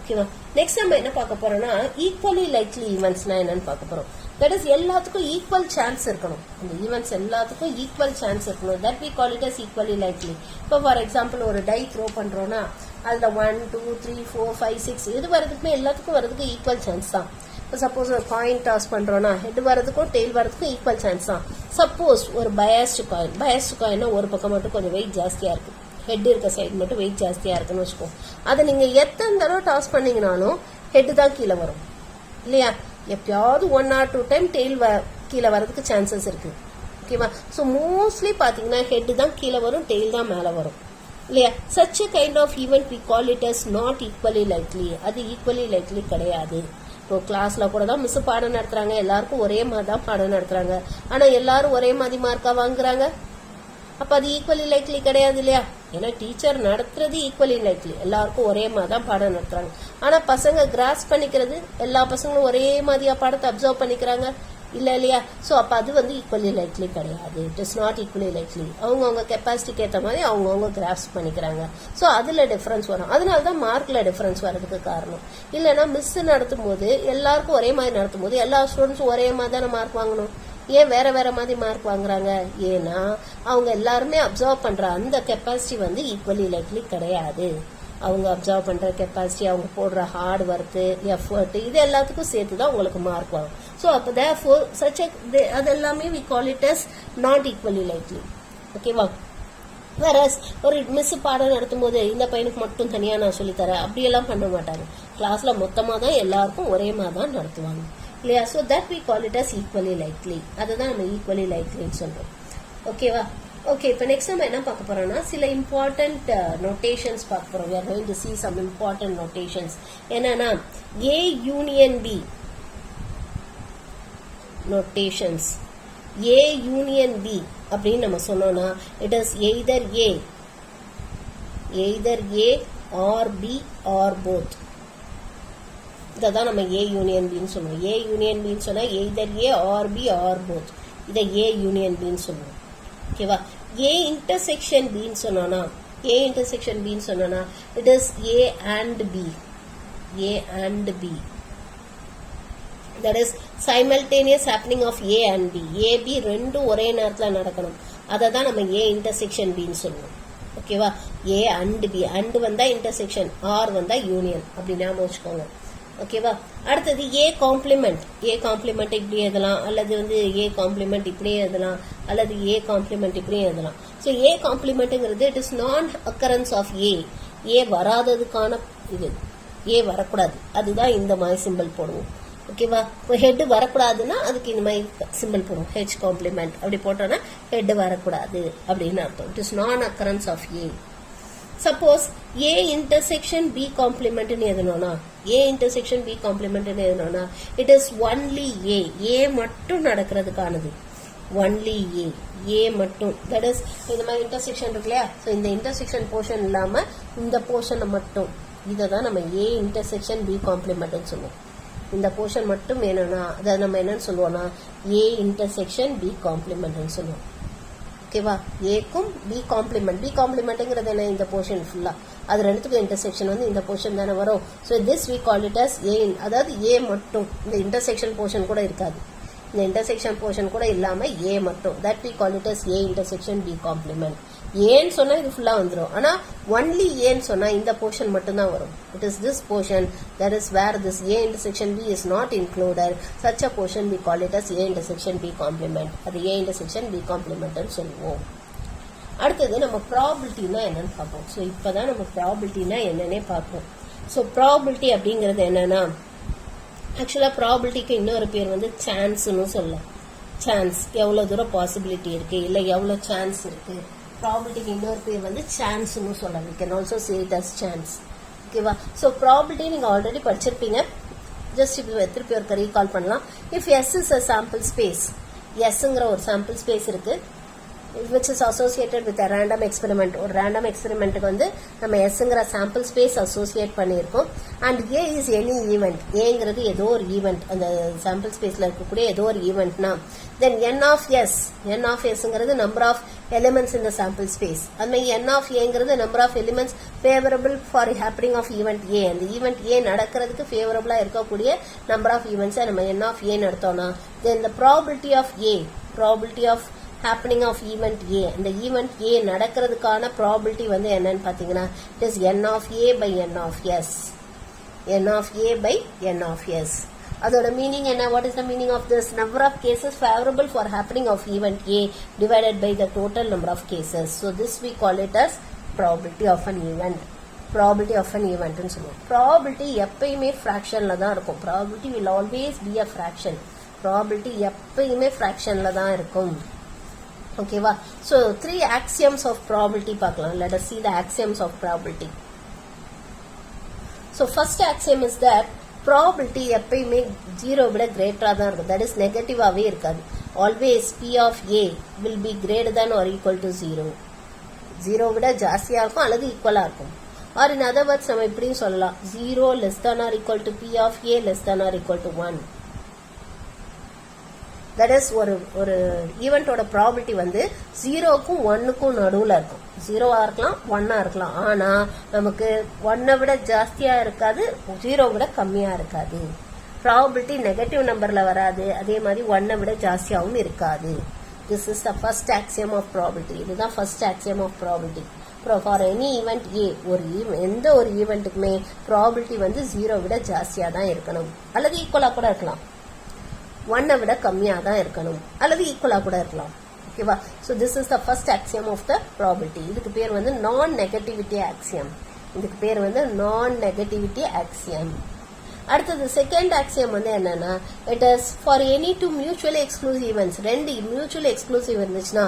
ஓகேவா? நெக்ஸ்ட் நம்ம என்ன பார்க்க போறோம்னா ஈக்குவலி லைக்லி ஈவெண்ட்ஸ்னா என்னன்னு பார்க்க போறோம். தட் இஸ் எல்லாத்துக்கும் ஈக்குவல் சான்ஸ் இருக்கணும். அந்த ஈவெண்ட்ஸ் எல்லாத்துக்கும் ஈக்குவல் சான்ஸ் இருக்கணும். That we call it as equally likely. இப்போ ஃபார் எக்ஸாம்பிள் ஒரு டை த்ரோ பண்றோம்னா அதுல 1 2 3 4 5 6 இது வரதுக்குமே எல்லாத்துக்கும் வரதுக்கு ஈக்குவல் சான்ஸ் தான். இப்போ சப்போஸ் ஒரு காயின் டாஸ் பண்றோம்னா ஹெட் வரதுக்கும் டெய்ல் வரதுக்கும் ஈக்குவல் சான்ஸ் தான். சப்போஸ் ஒரு பயாஸ்டு காயின்னா ஒரு பக்கம் மட்டும் கொஞ்சம் வெயிட் ஜாஸ்தியா இருக்கு, ஹெட் இருக்க சைடு மட்டும் வெயிட் ஜாஸ்தியா இருக்குன்னு வச்சுக்கோ. அதை நீங்க எத்தனை தடவை டாஸ் பண்ணீங்கனாலும் ஹெட் தான் கீழே வரும் இல்லையா? எப்பயாவது 1 or 2 டைம் டெய்ல் கீழே வரதுக்கு சான்சஸ் இருக்கு. ஓகேவா? ஸோ மோஸ்ட்லி பாத்தீங்கன்னா ஹெட் தான் கீழே வரும், டெய்ல் தான் மேலே வரும் இல்லையா? Such a kind of event we call it as not equally likely. அது ஈக்குவலி லைக்லி கிடையாது. இப்போ கிளாஸ்ல கூட தான் மிஸ் பாடம் நடத்துறாங்க, எல்லாருக்கும் ஒரே மாதிரி தான் பாடம் நடத்துறாங்க. ஆனா எல்லாரும் ஒரே மாதிரி மார்க்கா வாங்குறாங்க. அப்ப அது ஈக்குவலி லைக்லி கிடையாது இல்லையா? ஏன்னா டீச்சர் நடத்துறது ஈக்குவலி லைக்லி, எல்லாருக்கும் ஒரே மாதிரி தான் பாடம் நடத்துறாங்க. ஆனா பசங்க கிராஸ் பண்ணிக்கிறது, எல்லா பசங்களும் ஒரே மாதிரியா பாடத்தை அப்சர்வ் பண்ணிக்கிறாங்க இல்ல இல்லையா? சோ அப்ப அது வந்து ஈக்குவலி லைக்லி கிடையாது. It is not equally likely. அவங்க கெப்பாசிட்டிக்கு ஏற்ற மாதிரி அவங்க கிராஸ் பண்ணிக்கிறாங்க. சோ அதுல டிஃபரன்ஸ் வரும். அதனாலதான் மார்க்ல டிஃபரன்ஸ் வர்றதுக்கு காரணம். இல்லைன்னா மிஸ் நடத்தும் போது எல்லாருக்கும் ஒரே மாதிரி நடத்தும் போது எல்லா ஸ்டூடெண்ட்ஸும் ஒரே மாதிரி தானே மார்க் வாங்கணும். ஏன் வேற வேற மாதிரி மார்க் வாங்குறாங்க? ஏன்னா அவங்க எல்லாருமே அப்சர்வ் பண்ற அந்த கெப்பாசிட்டி வந்து ஈக்குவலி லைக்லி கிடையாது. அவங்க அப்சர்வ் பண்ற கெப்பாசிட்டி, அவங்க போடுற ஹார்ட் ஒர்க், எஃபர்ட், இது எல்லாத்துக்கும் சேர்த்து தான் உங்களுக்கு மார்க் வரும். ஸோ அப்போ therefore such அது எல்லாமே we call it as not equally likely. ஓகேவா? வேற ஒரு மிஸ் பாடம் நடத்தும் போது இந்த பையனுக்கு மட்டும் தனியா நான் சொல்லித்தரேன் அப்படியெல்லாம் பண்ண மாட்டாங்க. கிளாஸ்ல மொத்தமா தான் எல்லாருக்கும் ஒரே மாதிரி தான் நடத்துவாங்க இல்லையா? So that we call it as equally likely. அதுதான் நம்ம ஈக்குவலி லைக்லின்னு சொல்றோம். ஓகேவா? ஓகே, இப்போ நெக்ஸ்ட் நம்ம என்ன பார்க்க போறோம்னா சில இம்பார்ட்டன்ட் நோட்டேஷன்ஸ் பார்க்க போறோம். we are going to see some important notations. என்னன்னா A union B notations. A union B அப்படின்னு நம்ம சொன்னோம்னா it is either A or B or both. இதான் நம்ம A union B ன்னு சொல்லுவோம். A union B ன்னு சொன்னா either A or B or both. இதை A union B ன்னு சொல்லுவோம். ஓகேவா? A intersection B ன்னு சொன்னோம்னா it is A and B. That is simultaneous happening of A and B. A B ரெண்டும் ஒரே நேரத்துல நடக்கணும். அதை தான் நம்ம A intersection B ன்னு சொல்லுவோம். ஓகேவா? A and B, and வந்தா intersection, R வந்தா union அப்படி ஞாபகம் வச்சுக்கோங்க. ஓகேவா? அடுத்தது A complement. A complement இப்படி எழுதலாம், அல்லது வந்து A complement இப்படியே எழுதலாம், அல்லது A complement இப்படியே எழுதலாம். So A complementங்கிறது it is non occurrence of A. A வராததுக்கான இது, A வரக்கூடாது, அதுதான் இந்த மாதிரி சிம்பிள் போடுவோம். ஓகேவா? இப்போ ஹெட் வரக்கூடாதுன்னா அதுக்கு இந்த மாதிரி சிம்பிள் போடுவோம், H complement அப்படி போட்டோம்னா ஹெட் வரக்கூடாது அப்படின்னு அர்த்தம். இட் இஸ் நான் occurrence of A. Suppose A intersection B complement எழுதணும்னா it is only A மட்டும் நடக்கிறதுக்கானது. only A மட்டும். that is இந்த மாதிரி intersection இருக்கு இல்லையா? ஸோ இந்த intersection போர்ஷன் இல்லாம இந்த போர்ஷனை மட்டும், இதை தான் நம்ம A intersection B complement சொல்லுவோம். இந்த போர்ஷன் மட்டும் வேணும்னா அதை நம்ம என்னன்னு சொல்லுவோம்னா A intersection B complement சொல்லுவோம். ஓகேவா? ஏக்கும் பி காம்ப்ளிமெண்ட்ங்கிறது என்ன? இந்த போர்ஷன் ஃபுல்லா, அது ரெண்டுத்துக்கும் இன்டர்செக்ஷன் வந்து இந்த போர்ஷன் தானே வரும். So this we call it as A, அதாவது ஏ மட்டும், இந்த இன்டர்செக்ஷன் போர்ஷன் கூட இருக்காது. இந்த இன்டர்செக்ஷன் போர்ஷன் கூட இல்லாம ஏ மட்டும், that we call it as A intersection B complement. ஏன்னு சொன்னா இது ஃபுல்லா வந்துரும். ஆனா ஒன்லி ஏன்னு சொன்னா இந்த போர்ஷன் மட்டும் தான் வரும். It is this portion that is where this A intersection B is not included. Such a portion we call it as A intersection B complement. அது A intersection B complement ன்னு சொல்லுவோம். அடுத்தது நம்ம ப்ராபபிலிட்டினா என்னன்னு பார்ப்போம். ஸோ இப்பதான் நம்ம ப்ராபபிலிட்டினா என்னன்னே பார்ப்போம். ஸோ ப்ராபபிலிட்டி அப்படிங்கிறது என்னன்னா, ஆக்சுவலா ப்ராபபிலிட்டிக்கு இன்னொரு பேர் வந்து சான்ஸ்னு சொல்லலாம். சான்ஸ், எவ்வளவு தூரம் பாசிபிலிட்டி இருக்கு, இல்ல எவ்வளவு சான்ஸ் இருக்கு. ப்ராபபிலிட்டிக்கு இன்னொரு பேர் வந்து சான்ஸ்னு சொல்லலாம். We can also say it as chance. ஓகேவா? ஸோ ப்ராபபிலிட்டி நீங்க ஆல்ரெடி படிச்சிருப்பீங்க. ஜஸ்ட் இப்போ திருப்பி ஒரு ரீகால் பண்ணலாம். If S is a sample space, எஸ்ங்கிற ஒரு சாம்பிள் ஸ்பேஸ் இருக்கு, which is associated with a random experiment. ஒரு random experiment வந்து நம்ம Sங்கிற sample space associate பண்ணியிருக்கோம். and A is any event. Aங்கிறது ஏதோ ஒரு event, அந்த sample spaceல இருக்கக்கூடிய ஏதோ ஒரு eventனா, then N of Sங்கிறது number of elements in the sample space. அது மாதிரி N of Aங்கிறது number of elements favorable for happening of event A. அந்த event A நடக்கிறதுக்கு favorable இருக்கக்கூடிய number of events நம்ம N of A நடத்தோம்னா, then the probability of happening of event A, இந்த event A நடக்கிறதுக்கான probability வந்து என்னன்னு பாத்தீங்கன்னா, it is N of A by N of S. N of A by N of S. அதோட மீனிங் என்ன? what is the meaning of this? number of cases favorable for happening of event A divided by the total number of cases. So this we call it as probability of an event. probability of an event ன்னு சொல்லுவோம். probability எப்பயுமே fractionல தான் இருக்கும். probability will always be a fraction. probability எப்பயுமே fractionல தான் இருக்கும். ஓகேவா? so 3 axioms of probability பார்க்கலாம். let us see the axioms of probability. so first axiom is that probability எப்பயுமே 0 விட greater தான் இருக்கும். that is நெகட்டிவாவே இருக்காது. always P of A will be greater than or equal to 0. 0 விட ஜாஸ்தியா இருக்கும் அல்லது ஈக்குவலா இருக்கும். or in other words நம்ம இப்படியும் சொல்லலாம், 0 less than or equal to P of A less than or equal to 1. that is ஒரு ஈவெண்டோட ப்ராபபிலிட்டி வந்து 0க்கும் 1க்கும் நடுவுல இருக்கும். 0வா இருக்கலாம், 1ஆ இருக்கலாம். ஆனா நமக்கு 1 விட ஜாஸ்தியா இருக்காது, 0 விட கம்மியா இருக்காது. ப்ராபபிலிட்டி நெகட்டிவ் நம்பர்ல வராது, அதே மாதிரி 1 விட ஜாஸ்தியாவும் இருக்காது. this is the first axiom of probability. இதுதான் first axiom of probability. for any event A, எந்த ஒரு ஈவெண்ட்டுக்குமே ப்ராபபிலிட்டி வந்து 0 விட ஜாஸ்தியா தான் இருக்கணும், அல்லது ஈக்குவலா கூட இருக்கலாம். 1 விட கம்மியா தான் இருக்கணும், அல்லது ஈக்குவலா கூட இருக்கலாம். ஓகேவா? so this is the first axiom of the probability. இதுக்கு பேர் வந்து நான் நெகட்டிவிட்டி axiom. இதுக்கு பேர் வந்து நான் நெகட்டிவிட்டி axiom. அடுத்தது செகண்ட் axiom வந்து என்னன்னா, it is for any two mutually exclusive events. ரெண்டு mutually exclusive இருந்துச்சுன்னா,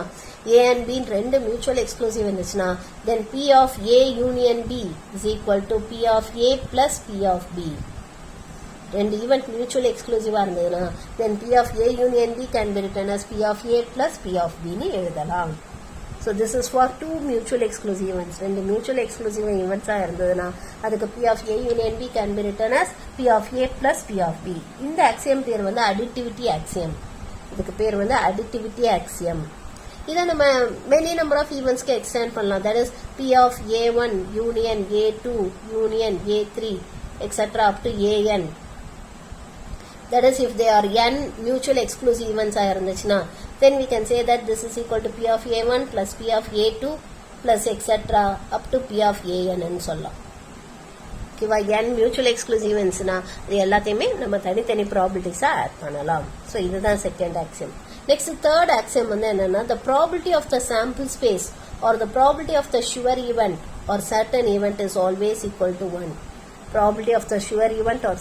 A and B ரெண்டு mutually exclusive இருந்துச்சுன்னா, then P of A union B is equal to P of A plus P of B. ரெண்டு ஈவெண்ட் மியூச்சுவலி எக்ஸ்க்ளூசிவா இருந்ததுன்னா, then P of A union B can be written as P of A plus P of B ன்னு எழுதலாம். so this is for two mutually exclusive events. ரெண்டு mutually exclusive events-ஆ இருந்ததுன்னா, அதுக்கு P of A union B can be written as P of A plus P of B. இந்த axiom பேர் வந்து additivity axiom. இதுக்கு பேர் வந்து additivity axiom. இதை நம்ம many number of events-க்கு extend பண்ணலாம். that is P of A1 union A2 union A3 etc. up to AN. that is if they are n mutually exclusive events இருந்துச்சுன்னா, then we can say that this is equal to P of A1 plus P of A2 plus etc. up to P of AN ன்னு சொல்லலாம். ஓகேவா? n mutually exclusive eventsனா இது எல்லாத்தையுமே நம்ம தனித்தனி ப்ராபபிலிட்டிஸா ஆட் பண்ணலாம். ஸோ இதுதான் second axiom. Next third axiom வந்து என்னன்னா, the probability of the sample space or the probability of the sure event or certain event is always equal to 1. probability of the sure event or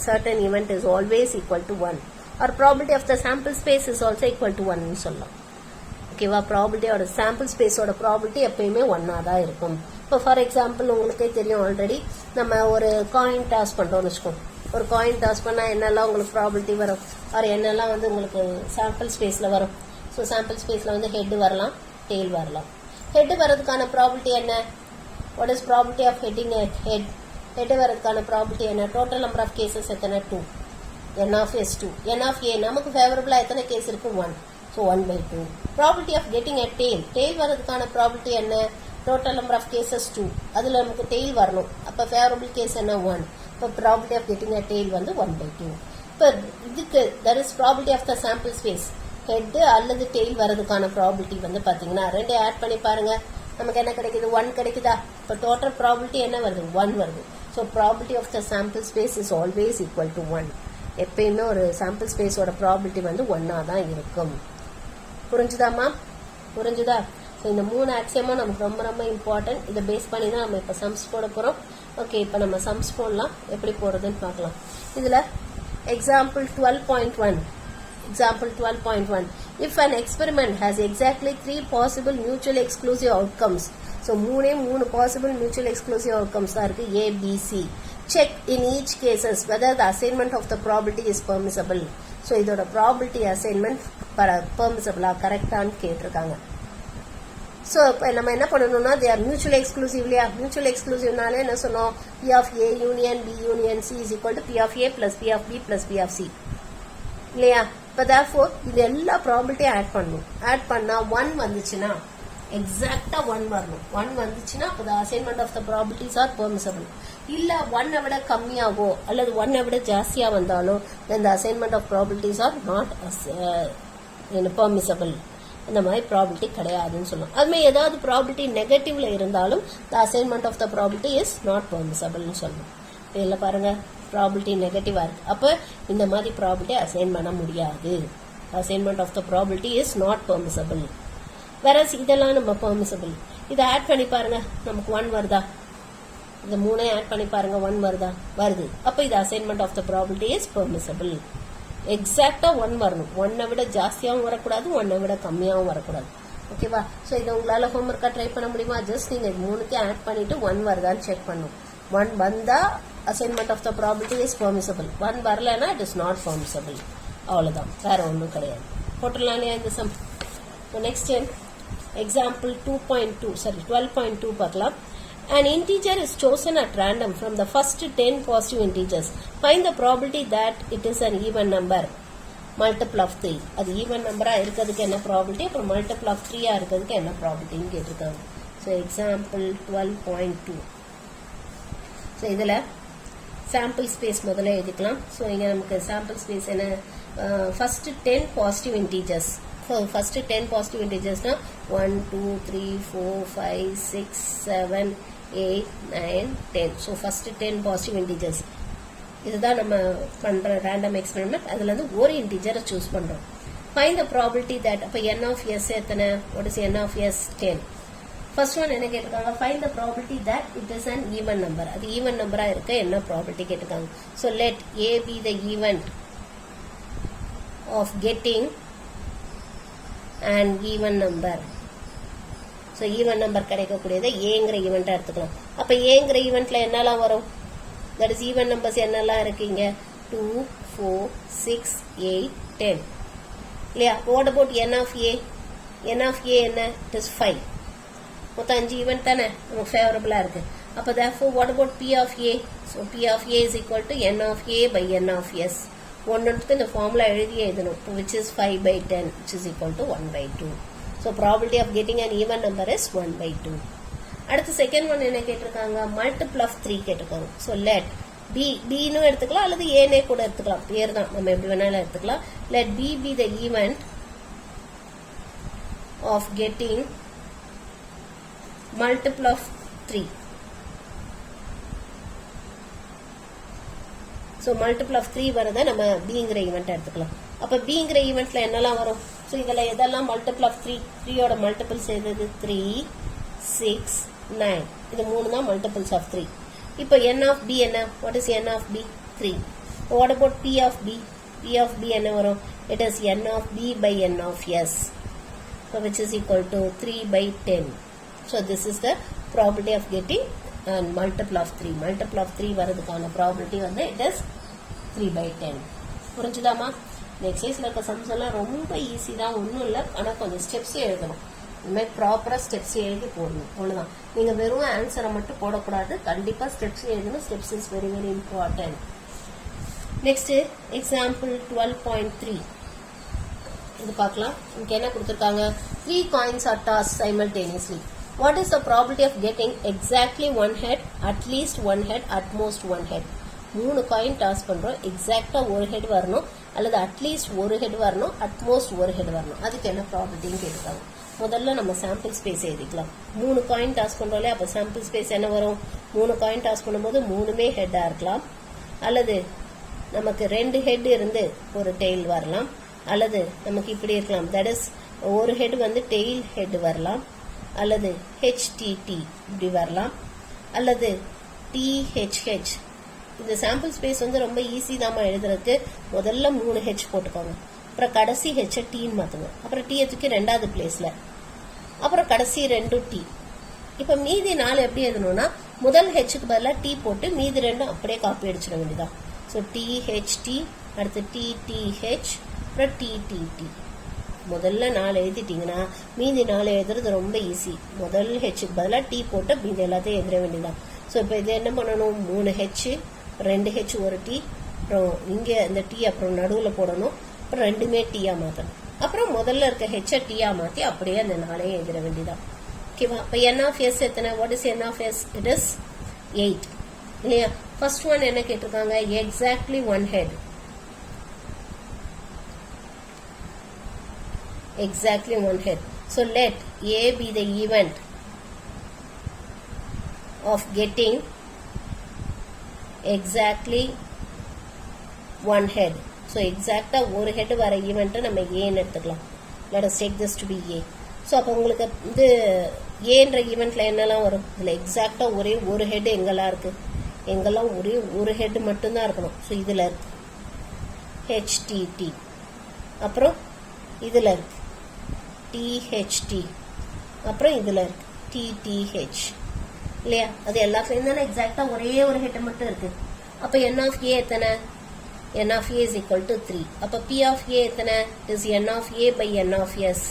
certain event is always equal to 1. or probability of the sample space is also equal to 1 ன்னு சொல்லலாம். ஓகேவா? probability or sample space ஓட probability எப்பயுமே 1ஆ தான் இருக்கும். இப்போ ஃபார் எக்ஸாம்பிள் உங்களுக்கே தெரியும், ஆல்ரெடி நம்ம ஒரு காயின் டாஸ் பண்றோம்னு வச்சுக்கோங்க. ஒரு காயின் டாஸ் பண்ணா என்னெல்லாம் உங்களுக்கு ப்ராபபிலிட்டி வரும், ஆர் என்னெல்லாம் வந்து உங்களுக்கு சாம்பிள் ஸ்பேஸ்ல வரும். ஸோ சாம்பிள் ஸ்பேஸ்ல வந்து ஹெட் வரலாம், டெய்ல் வரலாம். ஹெட் வரதுக்கான ப்ராபபிலிட்டி என்ன? What is probability of heading head? Head வரதுக்கான ப்ராபபிலிட்டி என்ன? டோட்டல் நம்பர் ஆஃப் கேசஸ் எத்தனை? 2. n of S 2. n of A நமக்கு ஃபேவரபிளா எத்தனை கேஸ் இருக்கு? 1. So 1/2. Probability of getting a tail. Tail வரதுக்கான ப்ராபபிலிட்டி என்ன? Total number of cases 2. அதுல நமக்கு டெய்ல் வரணும். அப்ப ஃபேவரபிள் கேஸ் என்ன? 1. இப்போ probability of getting a tail வந்து 1/2. இப்போ இதுக்கு that is property of the sample space. Head அல்லது டெய்ல் வரதுக்கான ப்ராபர்ட்டி வந்து பார்த்தீங்கன்னா ரெண்டு ஆட் பண்ணி பாருங்க, நமக்கு என்ன கிடைக்குது? 1 கிடைக்குதா? இப்போ டோட்டல் ப்ராபர்ட்டி என்ன வருது? 1 வருது. So property of the sample space is always equal to 1. எப்பயுமே ஒரு சாம்பிள் ஸ்பேஸோட ப்ராபர்ட்டி வந்து 1 தான் இருக்கும். புரிஞ்சுதாம்மா? புரிஞ்சுதா? ஸோ இந்த 3 ஆக்சியமும் நமக்கு ரொம்ப ரொம்ப இம்பார்ட்டன்ட். இதை பேஸ் பண்ணி தான் நம்ம இப்போ சம்ஸ் போட போகிறோம். ஓகே, இப்போ நம்ம சம்ஸ் போடலாம். எப்படி போடுறதுன்னு பார்க்கலாம். இதில் example 12.1. Example 12.1. If an experiment has exactly 3 possible mutually exclusive outcomes. So, 3 possible mutually exclusive outcomes are A, B, C. Check in each cases whether the assignment of the probability is permissible. So, இதோட probability assignment permissible correct ஆன்னு கேட்டிருக்காங்க. ஸோ இப்போ நம்ம என்ன பண்ணணும்னா they are mutually exclusive இல்லையா? mutually exclusiveனால என்ன சொன்னோம்? P of A union B union C is equal to P of A plus P of B plus P of C இல்லையா? இப்போ therefore இது எல்லா ப்ராபர்ட்டியும் ஆட் பண்ணணும். ஆட் பண்ணால் 1 வந்துச்சுன்னா எக்ஸாக்டாக 1 வரணும். 1 வந்துச்சுன்னா அப்போ the assignment of the properties are permissible. இல்லை 1 விட கம்மியாகவோ அல்லது 1 விட ஜாஸ்தியாக வந்தாலோ then the assignment of properties are not permissible. இந்த மாதிரி ப்ராபர்ட்டி கிடையாதுன்னு சொல்லணும். அதுமாதிரி ஏதாவது ப்ராபர்ட்டி நெகட்டிவ்ல இருந்தாலும் the assignment of the property is not பெர்மிசபிள்னு சொல்லணும். இதில் பாருங்க ப்ராபர்ட்டி நெகட்டிவாக இருக்கு. அப்போ இந்த மாதிரி ப்ராபர்ட்டி அசைன் பண்ண முடியாது. Assignment of the property is not permissible. வேற இதெல்லாம் நம்ம பெர்மிசபிள். இதை ஆட் பண்ணி பாருங்க, நமக்கு 1 வருதா? இந்த 3 ஆட் பண்ணி பாருங்க, 1 வருதா? வருது. அப்போ இது assignment of the property is permissible. எக்ஸாக்டா 1 வரணும். 1 விட ஜாஸ்தியாகவும் வரக்கூடாது, 1 விட கம்மியாகவும் வரக்கூடாது. ஓகேவா? ஸோ இதை உங்களால் ஹோம்ஒர்க்காக ட்ரை பண்ண முடியுமா? ஜஸ்ட் நீங்கள் 3த்தையும் ஆட் பண்ணிட்டு 1 வருதான்னு செக் பண்ணும். 1 வந்தா assignment of the property is permissible. 1 வரலன்னா இட் இஸ் நாட் பெர்மிசபிள். அவ்வளோதான், வேற ஒன்றும் கிடையாது. போட்டுடலாம் இல்லையா இந்த சம்? நெக்ஸ்ட் எக்ஸாம்பிள் 12.2 பார்க்கலாம். An integer is chosen at random from the first 10 positive integers. Find the probability that it is an even number. Multiple of 3. அது even number இருக்கிறதுக்கு என்ன probability, அப்புறம் multiple of 3 இருக்கிறதுக்கு என்ன probability கேட்டிருக்காங்க. So example 12.2. So இதில் sample space முதல்ல எழுதிக்கலாம். So இங்கே நமக்கு sample space என்ன? first 10 positive integers. So first 10 positive integers na 1 2 3 4 5 6 7 8 9 10. So first 10 positive integers. இதுதான் நம்ம பண்ற random experiment. அதுல இருந்து ஒரு integer choose பண்றோம். Find the probability that அப்ப n of s எத்தனை? What is n of s? 10. First one என்ன கேட்டிருக்காங்க? Find the probability that it is an even number. அது even number இருக்க என்ன probability கேட்டிருக்காங்க. So let a be the event of getting an even number. So even number கிடைக்கக்கூடியதை ஏங்கிற ஈவெண்ட்டாக எடுத்துக்கலாம். அப்போ ஏங்கிற ஈவெண்ட்டில் என்னெல்லாம் வரும்? தட் இஸ் ஈவன் நம்பர்ஸ் என்னெல்லாம் இருக்குங்க? 2 4 6 8 10 இல்லையா? What about n of a? n of a என்ன? It is 5. மொத்தம் 5 ஈவெண்ட் தானே நமக்கு ஃபேவரபுளாக இருக்கு. அப்போ therefore what about p of a? So p of a is equal to n of a by n of s. ஒன்றுக்கு இந்த ஃபார்முலா எழுதியே எழுதணும். which is 5 by 10 which is equal to 1 by 2. So probability of getting an even number is 1 by 2. அடுத்து செகண்ட் ஒன் என்ன கேட்டிருக்காங்க? மல்டிபிள் ஆஃப் 3 கேட்டிருக்காங்க. ஸோ லெட் பி பின்னு எடுத்துக்கலாம் அல்லது ஏனே கூட எடுத்துக்கலாம். பேர் தான் நம்ம எப்படி வேணாலும் எடுத்துக்கலாம். Let be P the event of getting multiple of 3. So multiple of 3 வரதை நம்ம பிங்கிற ஈவெண்ட் எடுத்துக்கலாம். அப்போ பிங்கிற ஈவெண்ட்ல என்னெல்லாம் வரும்? ஸோ இதில் எதெல்லாம் மல்டிபிள் ஆஃப் 3? 3யோட மல்டிபிள்ஸ் எது? 3 6 9. இது 3 தான் மல்டிபிள்ஸ் ஆஃப் 3. இப்போ n ஆஃப் b என்ன? What is n of b? 3. What about p of b? p of b என்ன வரும்? It is n of b by n of s. So which is equal to 3 by 10. So this is the probability of getting multiple of 3. Multiple of 3 வரதுக்கான probability வந்து it is 3 by 10. புரிஞ்சுதாமா? இந்த எக்ஸசைஸில் இருக்க சம்ஸ் எல்லாம் ரொம்ப ஈஸி தான், ஒன்றும் இல்லை. ஆனால் கொஞ்சம் ஸ்டெப்ஸ் எழுதணும். இனிமேல் ப்ராப்பராக ஸ்டெப்ஸ் எழுதி போடணும். அவ்வளோதான். நீங்கள் வெறும் ஆன்சரை மட்டும் போடக்கூடாது, கண்டிப்பாக ஸ்டெப்ஸ் எழுதணும். Steps is very very important. Next example 12.3 இது பார்க்கலாம். இங்கே என்ன கொடுத்துருக்காங்க? 3 coins are tossed simultaneously. What is the probability of getting exactly one head, at least one head, at most one head? 3 coin toss பண்றோம். எக்ஸாக்டா ஒரு ஹெட் வரணும் அல்லது அட்லீஸ்ட் ஒரு ஹெட் வரணும், அட்மோஸ்ட் ஒரு ஹெட் வரணும். அதுக்கு என்ன ப்ராபர்ட்டின்னு கேட்டுருக்காங்க. முதல்ல நம்ம சாம்பிள் ஸ்பேஸ் எழுதிக்கலாம். 3 காயின் டாஸ் பண்றோம்ல, அப்ப சாம்பிள் ஸ்பேஸ் என்ன வரும்? 3 காயின் டாஸ் பண்ணும்போது 3மே ஹெட்டா இருக்கலாம், அல்லது நமக்கு 2 ஹெட் இருந்து ஒரு டெய்ல் வரலாம், அல்லது நமக்கு இப்படி இருக்கலாம். தட் இஸ் ஒரு ஹெட் வந்து டெய்ல் ஹெட் வரலாம், அல்லது HTT இப்படி வரலாம், அல்லது THH. இந்த சாம்பிள் ஸ்பேஸ் வந்து ரொம்ப ஈஸி தாமா எழுதுறதுக்கு. முதல்ல 3 ஹெச் போட்டுக்கோங்க, அப்புறம் கடைசி ஹெச்ச டீன்னு மாத்துங்க, அப்புறம் டி தூக்கி 2வது பிளேஸ்ல, அப்புறம் கடைசி 2 டி. இப்ப மீதி 4 எப்படி எழுதணும்னா முதல் ஹெச்சுக்கு பதிலா டி போட்டு மீதி 2 அப்படியே காப்பி அடிச்சிட வேண்டியதான். ஸோ THT, அடுத்து TTH, அப்புறம் TTT. முதல்ல 4 எழுதிட்டீங்கன்னா மீதி 4 எழுதுறது ரொம்ப ஈஸி. முதல் ஹெச்சுக்கு பதிலா டி போட்டு மீதி எல்லாத்தையும் எழுத வேண்டியதான். ஸோ இப்போ இது என்ன பண்ணணும்? 3 ஹெச், 2 ஹெச், ஒரு டி, அப்புறம் இங்கே இந்த டி அப்புறம் நடுவில் போடணும், அப்புறம் 2மே டீயா மாற்றணும், அப்புறம் முதல்ல இருக்க ஹெச்ச டீயா மாற்றி அப்படியே அந்த 4ஐயும் எழுதிட வேண்டியதான். ஓகேவா? இப்போ என் ஆஃப் எஸ் எத்தனை? What is N of S? It is 8 இல்லையா? ஃபர்ஸ்ட் ஒன் என்ன கேட்டிருக்காங்க? Exactly one head. Exactly one head. So let A be the event of getting exactly one head. So exactly ஒரு head வர event நம்ம A ன்னு எடுத்துக்கலாம். Let us take this to be A. So அப்போ உங்களுக்கு இது A என்ற eventல என்னெல்லாம் வரும்? இதுல எக்ஸாக்டா ஒரே ஒரு head எங்கெல்லாம் இருக்கு? எங்கெல்லாம் ஒரே ஒரு head மட்டும்தான் இருக்கணும். ஸோ இதுல இருக்கு HTT, அப்புறம் இதுல இருக்கு THT, அப்புறம் இதுல இருக்கு TTH இல்லையா? அது எல்லாத்துலயும் தானே எக்ஸாக்டா ஒரே ஒரு ஹெட் மட்டும் இருக்கு. அப்ப N of A எத்தனை? N of A is equal to 3. அப்ப P of A எத்தனை? It is N of A by N of S,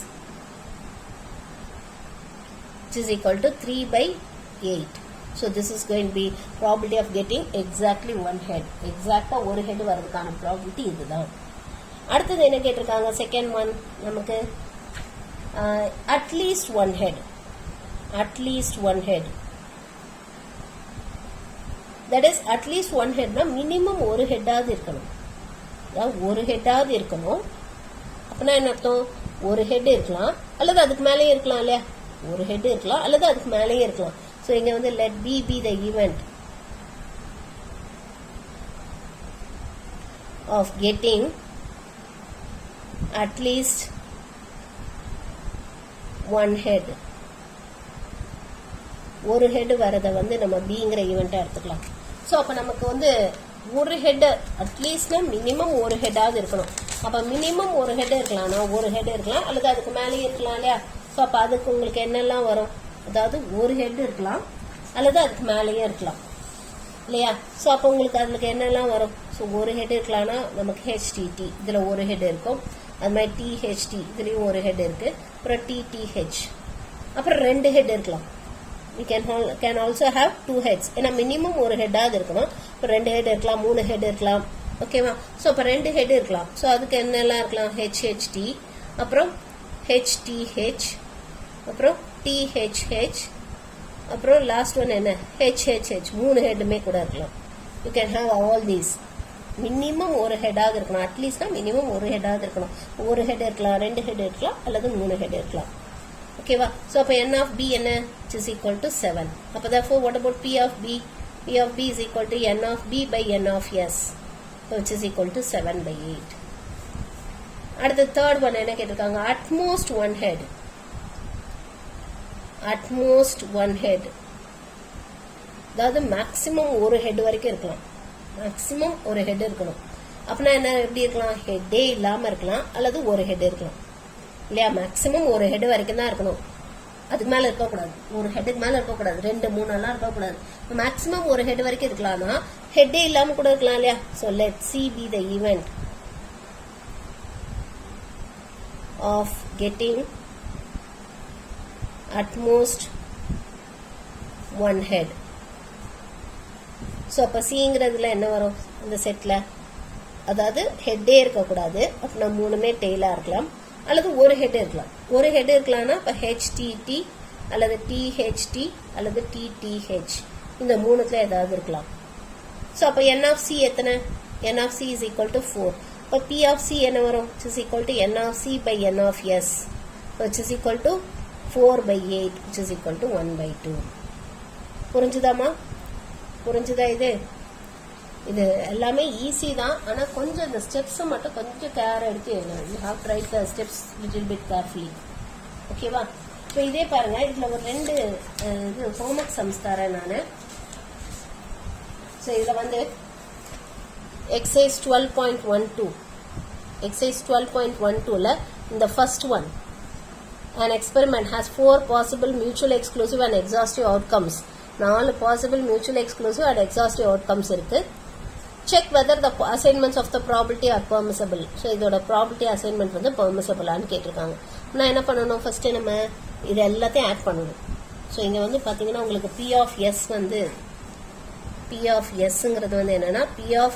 which is equal to 3 by 8. So this is going to be probability of getting exactly one head. எக்ஸாக்டா ஒரு ஹெட் வரதுக்கான ப்ராபபிலிட்டி இதுதான். அடுத்தது என்ன கேட்டிருக்காங்க? செகண்ட் ஒன் நமக்கு at least one head. At least one head. That is at least one head na minimum ஒரு ஹெட்டாவது இருக்கணும். ஒரு ஹெட்டாவது இருக்கணும். அப்பனா என்ன அர்த்தம்? ஒரு ஹெட் இருக்கலாம் அல்லது அதுக்கு மேலேயே இருக்கலாம் இல்லையா? ஒரு ஹெட் இருக்கலாம் அல்லது அதுக்கு மேலேயே இருக்கலாம். ஸோ இங்க வந்து let B be the event of getting at least one head. ஒரு ஹெட் வரத வந்து நம்ம பிங்கிற ஈவெண்டா எடுத்துக்கலாம். ஸோ அப்போ நமக்கு வந்து ஒரு ஹெட் அட்லீஸ்ட்னா மினிமம் ஒரு ஹெட்டாவது இருக்கணும். அப்போ மினிமம் ஒரு ஹெட் இருக்கலாம்னா ஒரு ஹெட் இருக்கலாம் அல்லது அதுக்கு மேலேயே இருக்கலாம் இல்லையா? ஸோ அப்போ அதுக்கு உங்களுக்கு என்னெல்லாம் வரும்? அதாவது ஒரு ஹெட் இருக்கலாம் அல்லது அதுக்கு மேலேயே இருக்கலாம் இல்லையா? ஸோ அப்போ உங்களுக்கு அதுக்கு என்னெல்லாம் வரும்? ஸோ ஒரு ஹெட் இருக்கலாம்னா நமக்கு HTT இதில் ஒரு ஹெட் இருக்கும், அது மாதிரி THT இதுலேயும் ஒரு ஹெட் இருக்கு, அப்புறம் TTH, அப்புறம் 2 ஹெட் இருக்கலாம். we can also have 2 heads. ஏன்னா மினிமம் ஒரு ஹெட்டாவது இருக்கணும். இப்போ 2 ஹெட் இருக்கலாம், 3 ஹெட் இருக்கலாம். ஓகேவா? ஸோ அப்போ 2 ஹெட் இருக்கலாம். ஸோ அதுக்கு என்னெல்லாம் இருக்கலாம்? HHT, அப்புறம் HTH, அப்புறம் THH, அப்புறம் லாஸ்ட் ஒன் என்ன? HHH. 3 ஹெட்டுமே கூட இருக்கலாம். You can have all these. Minimum ஒரு ஹெட்டாவது இருக்கணும். அட்லீஸ்ட்னா மினிமம் ஒரு ஹெட்டாவது இருக்கணும். ஒரு ஹெட் இருக்கலாம், 2 ஹெட் இருக்கலாம் அல்லது 3 ஹெட் இருக்கலாம். ஓகேவா? ஸோ அப்போ N of B என்ன? Which is equal to 7. அப்போ therefore what about P of B? P of B is equal to N of B by N of S, which is equal to 7 by 8. அடுத்த தேர்ட் ஒன் என்ன கேட்டிருக்காங்க? Utmost one head. Utmost one head, அதாவது மேக்சிமம் ஒரு ஹெட் வரைக்கும் இருக்கலாம். மேக்சிமம் ஒரு ஹெட் இருக்கணும். அப்படின்னா என்ன? எப்படி இருக்கலாம்? ஹெட்டே இல்லாம இருக்கலாம் அல்லது ஒரு ஹெட் இருக்கலாம் இல்லையா? மேக்சிமம் ஒரு ஹெட் வரைக்கும் தான் இருக்கணும், அதுக்கு மேல இருக்கக்கூடாது. ஒரு ஹெட்டுக்கு மேல இருக்கக்கூடாது, 2, 3 எல்லாம் இருக்கக்கூடாது. மேக்சிமம் ஒரு ஹெட் வரைக்கும் இருக்கலாம்னா ஹெட்டே இல்லாம கூட இருக்கலாம் இல்லையா? So let C be the event of getting at most one head. So அப்போ சிங்கிறதுல என்ன வரும் அந்த செட்ல? அதாவது ஹெட்டே இருக்கக்கூடாது, அப்படின்னா 3மே டெய்லா இருக்கலாம் அல்லது ஒரு ஹெட் இருக்கலாம். ஒரு ஹெட் இருக்கலாம்னா இப்போ HTT அல்லது THT அல்லது TTH, இந்த 3த்துல ஏதாவது இருக்கலாம். ஸோ அப்போ n of c எத்தனை n of c is equal to 4. இப்போ p of c என்ன வரும் which is equal to n of c by n of s which is equal to 4 by 8 which is equal to 1 by 2. புரிஞ்சுதாமா? புரிஞ்சுதா? இது எல்லாமே ஈஸி தான். ஆனால் கொஞ்சம் இந்த ஸ்டெப்ஸை மட்டும் கொஞ்சம் கேர் எடுத்து எழுதணும். You have to right the steps little bit carefully. ஓகேவா? இப்போ இதே பாருங்க, இதில் ஒரு 2 இது ஹோம்ஒர்க் சம்ஸ் தரேன் நான். ஸோ இதில் வந்து எக்ஸசைஸ் 12.12 எக்ஸசைஸ் 12.12ல இந்த first one an experiment has 4 possible mutual exclusive and exhaustive outcomes. 4 possible mutually exclusive and exhaustive outcomes இருக்கு. Check whether the assignments of the probability are permissible. So இதோட probability assignment வந்து permissibleான்னு கேட்டிருக்காங்க. நான் என்ன பண்ணணும், ஃபர்ஸ்ட் நம்ம இது எல்லாத்தையும் ஆட் பண்ணணும். ஸோ இங்கே வந்து பார்த்தீங்கன்னா உங்களுக்கு P of S வந்து P of Sங்கிறது வந்து என்னன்னா P of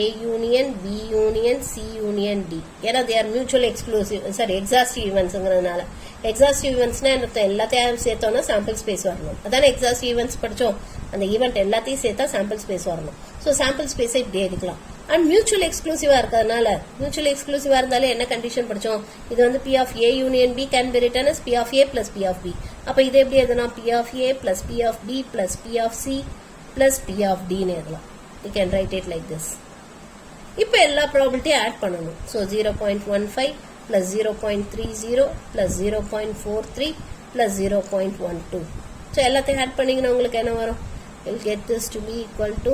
A union B union C union D. ஏன்னா they are mutually exclusive, sorry exhaustive eventsங்கிறதுனால. எக்ஸாஸ்டிவ் ஈவெண்ட்ஸ்னா என்ன, எல்லாத்தையும் சேர்த்தோம்னா சாம்பிள் ஸ்பேஸ் வரணும். அதான எக்ஸாஸ்டிவ் ஈவெண்ட்ஸ் படித்தோம். அந்த ஈவெண்ட் எல்லாத்தையும் சேர்த்தா சாம்பிள் ஸ்பேஸ் வரணும். ஸோ சாம்பிள் ஸ்பேஸை இப்படி எடுக்கலாம். அண்ட் மியூச்சுவல் எக்ஸ்க்ளூசிவா இருக்கிறதுனால, மியூச்சுவல் எக்ஸ்க்ளூசிவா இருந்தாலே என்ன கண்டிஷன் படிச்சோம், இது வந்து P of A union B can be written as P of A plus P of B. அப்ப இது எப்படி எழுதலாம், P of A plus P of B plus P of C plus P of D ன்னு எழுதலாம். You can write it like this. இப்போ எல்லா ப்ராபபிலிட்டியும் ஆட் பண்ணணும். So 0.15 plus 0.30 plus 0.43 plus 0.12. So எல்லாத்தையும் ஆட் பண்ணிங்கன்னா உங்களுக்கு என்ன வரும், you'll get this to be equal to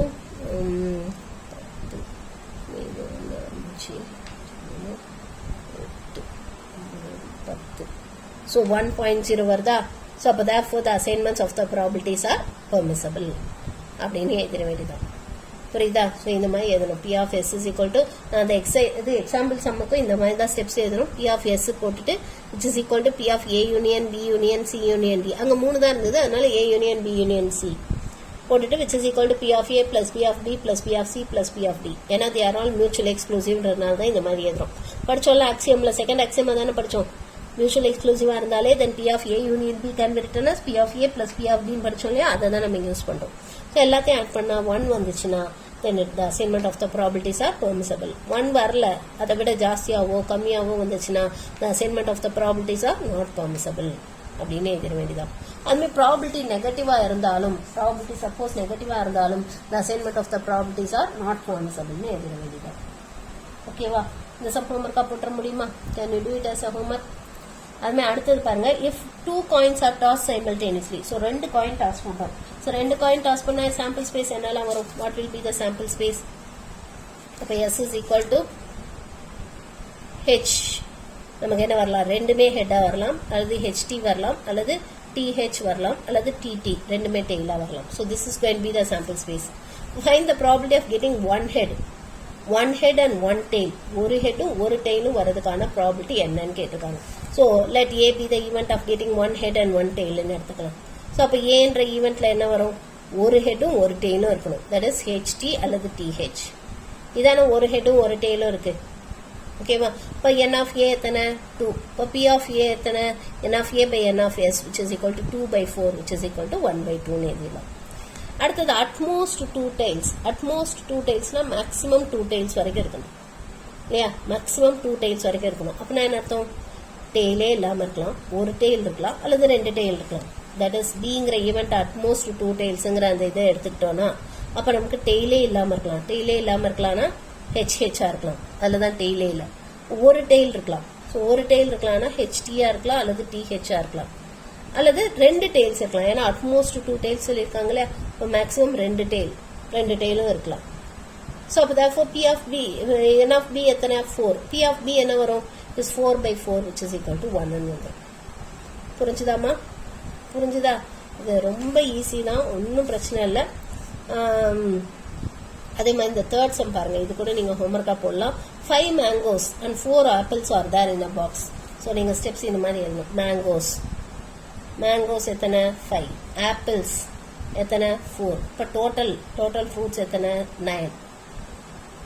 so 1.0 வருதா. ஸோ அப்போ therefore the assignments of the probabilities are permissible அப்படின்னு எழுதிட வேண்டியதான். புரியுதா? ஸோ இந்த மாதிரி எழுதணும். P of S is equal to, அந்த இது எக்ஸாம்பிள் சம்முக்கும் இந்த மாதிரி தான் ஸ்டெப்ஸ் எழுதணும். P of S போட்டுட்டு which is equal to P of A union B union C union D. அங்கே 3 தான் இருந்தது, அதனால A union B union C போட்டுட்டு which is equal to P of A plus P of B plus P of C plus P of D. ஏன்னா they are all mutually exclusiveன்றதுனால தான் இந்த மாதிரி எழுதுறோம். படிச்சோம்ல ஆக்சியம்ல, செகண்ட் ஆக்சியம் தானே படிச்சோம். மியூச்சுவல் எக்ஸ்க்ளூசிவா இருந்தாலே தென் P of A union B can be written as P of A plus P of D படிச்சோம் இல்லையா, அதை தான் நம்ம யூஸ் பண்றோம். ஸோ எல்லாத்தையும் ஆட் பண்ணா 1 வந்துச்சுன்னா then the assignment of the probabilities are permissible. 1 வரல, அதை விட ஜாஸ்தியாவோ கம்மியாவோ வந்துச்சுன்னா the assignment of the probabilities are not permissible அப்படின்னு எழுதிட வேண்டியதான். அதுமாதிரி ப்ராபிலிட்டி நெகட்டிவா இருந்தாலும், ப்ராபிலிட்டி சப்போஸ் நெகட்டிவா இருந்தாலும் the assignment of the probabilities are not permissibleன்னு எழுதிட வேண்டியதான். ஓகேவா? இந்த சப் ஹோம்ஒர்க்கா போட்டுற முடியுமா? Can you do it as a homework? அதுமாதிரி அடுத்தது பாருங்க, if 2 coins are tossed simultaneously. So 2 coin toss பண்றோம். ஸோ 2 காயின் டாஸ் பண்ணா சாம்பிள் ஸ்பேஸ் என்னெல்லாம் வரும், what will be the sample space? அப்போ S is equal to H. நமக்கு என்ன வரலாம், ரெண்டுமே ஹெட்டா வரலாம், அல்லது HT வரலாம், அல்லது TH வரலாம், அல்லது TT, ரெண்டுமே டெய்லா வரலாம். So this is going be the sample space. Find the probability of getting one head and one tail. ஒரு ஹெட்டும் ஒரு டெய்லும் வரதுக்கான ப்ராபபிலிட்டி என்னன்னு கேட்டிருக்காங்க. So let A be the event of getting one head and one tail ன்னு எடுத்துக்கலாம். ஸோ அப்போ ஏன்ற ஈவெண்ட்ல என்ன வரும், ஒரு ஹெட்டும் ஒரு டெய்லும் இருக்கணும். தட் இஸ் HT அல்லது TH. இதான ஒரு ஹெட்டும் ஒரு டெய்லும் இருக்கு. ஓகேவா? இப்போ N of A எத்தனை 2. இப்போ P of A எத்தனை, N of A by N of S which is equal to 2 by 4 which is equal to 1 by 2ன்னு எழுதிடலாம். அடுத்தது அட்மோஸ்ட் 2 tails. அட்மோஸ்ட் 2 tailsனா மேக்ஸிமம் 2 tails வரைக்கும் இருக்கணும் இல்லையா, மேக்ஸிமம் 2 tails வரைக்கும் இருக்கணும். அப்படின்னா என்ன அர்த்தம், டெய்லே இல்லாமல் இருக்கலாம், ஒரு டெய்ல் இருக்கலாம், அல்லது 2 டெய்ல் இருக்கலாம். தட் இஸ் பிங்கிற ஈவெண்ட் அட்மோஸ்ட் 2 tailsங்கிற அந்த இதை எடுத்துக்கிட்டோம்னா அப்போ நமக்கு டெய்லே இல்லாமல் இருக்கலாம். டெய்லே இல்லாமல் இருக்கலாம்னா HHஆ இருக்கலாம், அதில் தான் டெய்லே இல்லை. ஒரு டெய்ல் இருக்கலாம். ஸோ ஒரு டெய்ல் இருக்கலாம்னா HTஆ இருக்கலாம், அல்லது THஆ இருக்கலாம், அல்லது 2 டெய்ல்ஸ் இருக்கலாம். ஏன்னா அட்மோஸ்ட் 2 tails சொல்லியிருக்காங்களே, இப்போ மேக்ஸிமம் 2 டெய்லும் இருக்கலாம். ஸோ அப்போ therefore P of B, N of B எத்தனை 4. P of B என்ன வரும், is 4 by 4 which is equal to 1 ன்னு வரும். புரிஞ்சுதாமா? புரிஞ்சுதா? இது ரொம்ப ஈஸி தான், ஒன்றும் பிரச்சனை இல்லை. அதே மாதிரி இந்த தேர்ட் சம் பாருங்க, இது கூட நீங்க ஹோம்ஒர்க்கா போடலாம். 5 mangoes and 4 apples are there in a box. So நீங்க ஸ்டெப்ஸ் இந்த மாதிரி எழுதணும். மேங்கோஸ் எத்தனை 5, ஆப்பிள்ஸ் எத்தனை 4. இப்போ டோட்டல் ஃப்ரூட்ஸ் எத்தனை 9.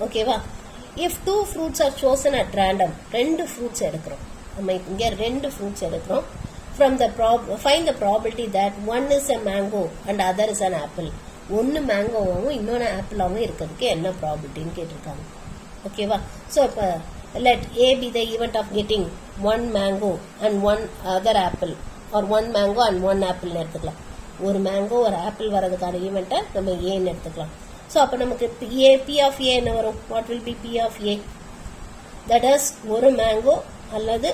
ஓகேவா? If 2 fruits are chosen at random, 2 fruits எடுக்கிறோம். நம்ம இங்கே 2 fruits எடுக்கிறோம். From the find the probability that one is a mango and other is an apple. ஒன்னு மேங்கோவாகவும் இன்னொன்னு ஆப்பிளாகவும் இருக்கிறதுக்கு என்ன ப்ராபபிலிட்டின்னு கேட்டிருக்காங்க. ஓகேவா? ஸோ இப்போ let A be the event of getting one mango and one other apple or one mango and one apple எடுத்துக்கலாம். ஒரு மேங்கோ ஒரு ஆப்பிள் வரதுக்கான ஈவெண்ட்டை நம்ம ஏன்னு எடுத்துக்கலாம். ஸோ அப்போ நமக்கு P of A என்ன வரும்? What will be P of A? That is ஒரு மேங்கோ அல்லது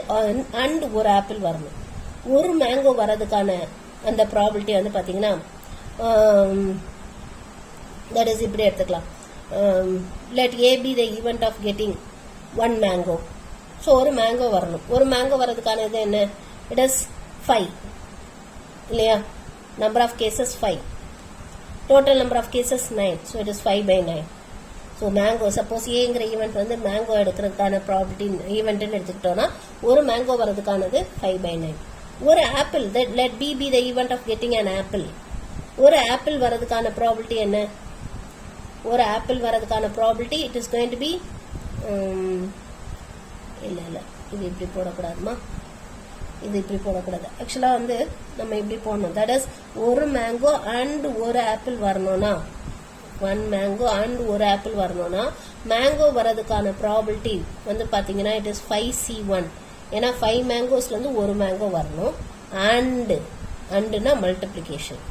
அண்ட் ஒரு ஆப்பிள் வரணும். ஒரு மேங்கோ வரதுக்கான அந்த ப்ராபபிலிட்டி வந்து பார்த்தீங்கன்னா தட் இஸ் இப்படி எடுத்துக்கலாம். let A be the event of getting one mango. So ஒரு மேங்கோ வரணும். ஒரு மேங்கோ வரதுக்கான இது என்ன? இட் இஸ் 5 இல்லையா? Number of cases 5. Total number of cases 9. So it is 5/9. So mango suppose ஏங்கிற ஈவெண்ட் வந்து மேங்கோ எடுக்கிறதுக்கான ப்ராபபிலிட்டி ஈவெண்ட்னு எடுத்துக்கிட்டோம்னா ஒரு மேங்கோ வரதுக்கானது 5/9. ஒரு apple let B be the event of getting an apple. ஒரு ஆப்பிள் வரதுக்கான ப்ராபபிலிட்டி என்ன? ஒரு ஆப்பிள் வரதுக்கான probability it is going to be இல்லை இது இப்படி போடக்கூடாதுமா, இது இப்படி போடக்கூடாது. ஆக்சுவலாக வந்து நம்ம இப்படி போடணும். தட் இஸ் ஒரு மேங்கோ அண்ட் ஒரு ஆப்பிள் வரணும்னா ஒன் மேங்கோ அண்ட் ஒரு ஆப்பிள் வரணும்னா மேங்கோ வரதுக்கான ப்ராபபிலிட்டி வந்து பார்த்தீங்கன்னா இட் இஸ் 5C1. ஏன்னா 5 மேங்கோஸ்லேருந்து ஒரு மேங்கோ வரணும். அண்டுனா மல்டிப்ளிகேஷன்.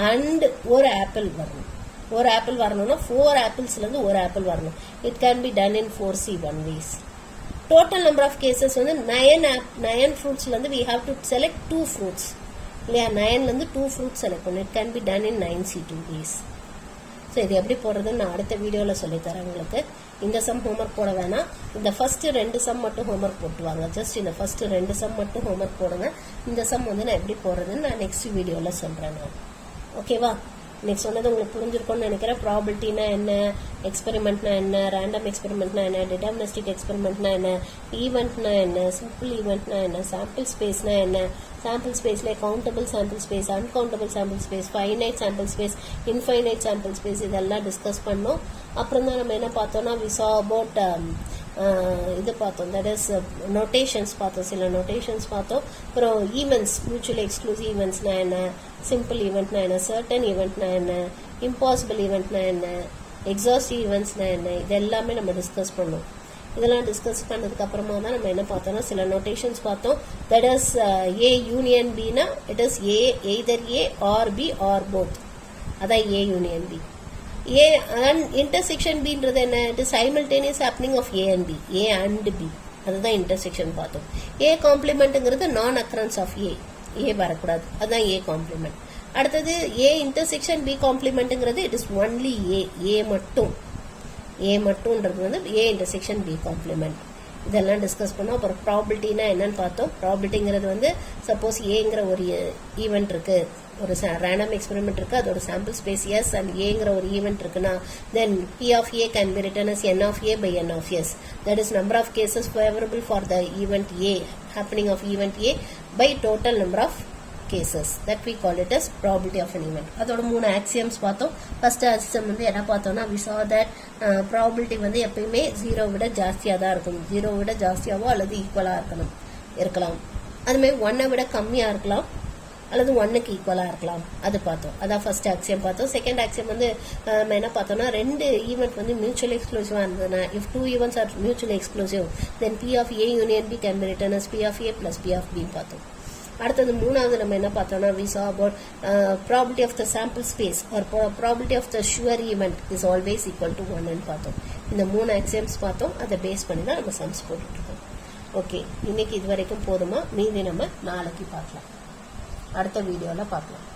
அண்ட் ஒரு ஆப்பிள் வரணும். ஒரு ஆப்பிள் வரணும்னா 4 ஆப்பிள்ஸ்லேருந்து ஒரு ஆப்பிள் வரணும். It can be done in 4C1 ways. Total number of cases வந்து 9 ஃப்ரூட்ஸ்லேருந்து we have to select 2 fruits இல்லையா? 9லேருந்து 2 ஃப்ரூட்ஸ் செலக்ட் பண்ணணும். It can be done in 9C2 ways. So இது எப்படி போடுறதுன்னு நான் அடுத்த வீடியோவில் சொல்லித்தரேன் உங்களுக்கு. இந்த சம் ஹோம்ஒர்க் போட வேணாம். இந்த ஃபர்ஸ்ட் 2 சம் மட்டும் ஹோம்ஒர்க் போட்டுவாங்க. ஜஸ்ட் இந்த ஃபர்ஸ்ட் 2 சம் மட்டும் ஹோம்ஒர்க் போடுங்க. இந்த சம் வந்து நான் எப்படி போடுறதுன்னு நான் நெக்ஸ்ட் வீடியோவில் சொல்கிறேன் நான். ஓகேவா? நெக்ஸ்ட் சொன்னது உங்களுக்கு புரிஞ்சிருக்கும்னு நினைக்கிறேன். ப்ராபபிலிட்டினா என்ன, எக்ஸ்பெரிமெண்ட்னா என்ன, ரேண்டம் எக்ஸ்பெரிமெண்ட்னா என்ன, டிட்டர்மினிஸ்டிக் எக்ஸ்பெரிமெண்ட்னா என்ன, ஈவெண்ட்னா என்ன, சிம்பிள் ஈவெண்ட்னா என்ன, சாம்பிள் ஸ்பேஸ்னா என்ன, சாம்பிள் ஸ்பேஸ்ல countable sample space, uncountable sample space, finite sample space, infinite sample space, இதெல்லாம் டிஸ்கஸ் பண்ணோம். அப்புறம் தான் நம்ம என்ன பார்த்தோம்னா we saw about இது பார்த்தோம். தட் இஸ் நோட்டேஷன்ஸ் பார்த்தோம். சில நோட்டேஷன்ஸ் பார்த்தோம். அப்புறம் ஈவெண்ட்ஸ், மியூச்சுவலி எக்ஸ்க்ளூசிவ் ஈவெண்ட்ஸ்னா என்ன, சிம்பிள் ஈவெண்ட்னா என்ன, சர்டன் ஈவெண்ட்னா என்ன, இம்பாசிபிள் ஈவெண்ட்னா என்ன, எக்ஸாஸ்டிவ் ஈவெண்ட்ஸ்னா என்ன, இது எல்லாமே நம்ம டிஸ்கஸ் பண்ணோம். இதெல்லாம் டிஸ்கஸ் பண்ணதுக்கு அப்புறமா தான் நம்ம என்ன பார்த்தோம்னா சில நோட்டேஷன்ஸ் பார்த்தோம். தட் இஸ் A யூனியன் Bனா it is A either A or B or both. அதான் A union B. A and intersection Bன்றது என்ன? It is simultaneous happening of A and B. A and B. அதுதான் இன்டர்செக்ஷன் பார்த்தோம். A காம்ப்ளிமெண்ட்ங்கிறது non occurrence of A. A வரக்கூடாது. அதுதான் A காம்ப்ளிமெண்ட். அடுத்தது A இன்டர்செக்ஷன் B காம்ப்ளிமெண்ட்ங்கிறது it is only A. A மட்டும். A மட்டும்ன்றது வந்து A இன்டர்செக்ஷன் B காம்ப்ளிமெண்ட். இதெல்லாம் டிஸ்கஸ் பண்ணோம். அப்புறம் ப்ராபபிலிட்டினா என்னன்னு பார்த்தோம். ப்ராபபிலிட்டிங்கிறது வந்து சப்போஸ் ஏங்கிற ஒரு ஈவெண்ட் இருக்கு, ஒரு ரேண்டம் எக்ஸ்பெரிமெண்ட் இருக்கு, அதோட சாம்பிள் ஸ்பேஸ் எஸ் அண்ட் ஏங்கிற ஒரு ஈவெண்ட் இருக்குன்னா தென் P of A can be written as N of A by N of S. That is number of cases favorable for the event A, happening of event A by total number of cases. That we call it as probability of an event. அதோட 3 axioms பார்த்தோம். ஃபர்ஸ்ட் ஆக்சியம் வந்து என்ன பார்த்தோம்னா we saw that probability வந்து எப்பயுமே 0 விட ஜாஸ்தியா தான் இருக்கும். 0 விட ஜாஸ்தியாவோ அல்லது ஈக்குவலா இருக்கலாம். அதுமாதிரி 1 விட கம்மியா இருக்கலாம் அல்லது 1க்கு ஈக்குவலா இருக்கலாம். அது பார்த்தோம். அதான் ஃபர்ஸ்ட் ஆக்சியம் பார்த்தோம். செகண்ட் ஆக்சியம் வந்து நம்ம என்ன பார்த்தோம்னா 2 ஈவெண்ட் வந்து மியூச்சுவலி எக்ஸ்க்ளூசிவா இருந்ததுன்னா if 2 events are mutually exclusive then P of A union B can be written as P of A plus P of B பார்த்தோம். அடுத்தது மூணாவது நம்ம என்ன பார்த்தோம்னா we saw about probability of the sample space or probability of the sure event is always equal to 1 ன்னு பார்த்தோம். இந்த 3 axioms பார்த்தோம். அதை பேஸ் பண்ணி தான் நம்ம சம்ஸ் போட்டுட்டு இருக்கோம். ஓகே, இன்னைக்கு இது வரைக்கும் போதுமா? மீதி நம்ம நாளைக்கு பார்க்கலாம். அடுத்த வீடியோல பார்க்கலாம்.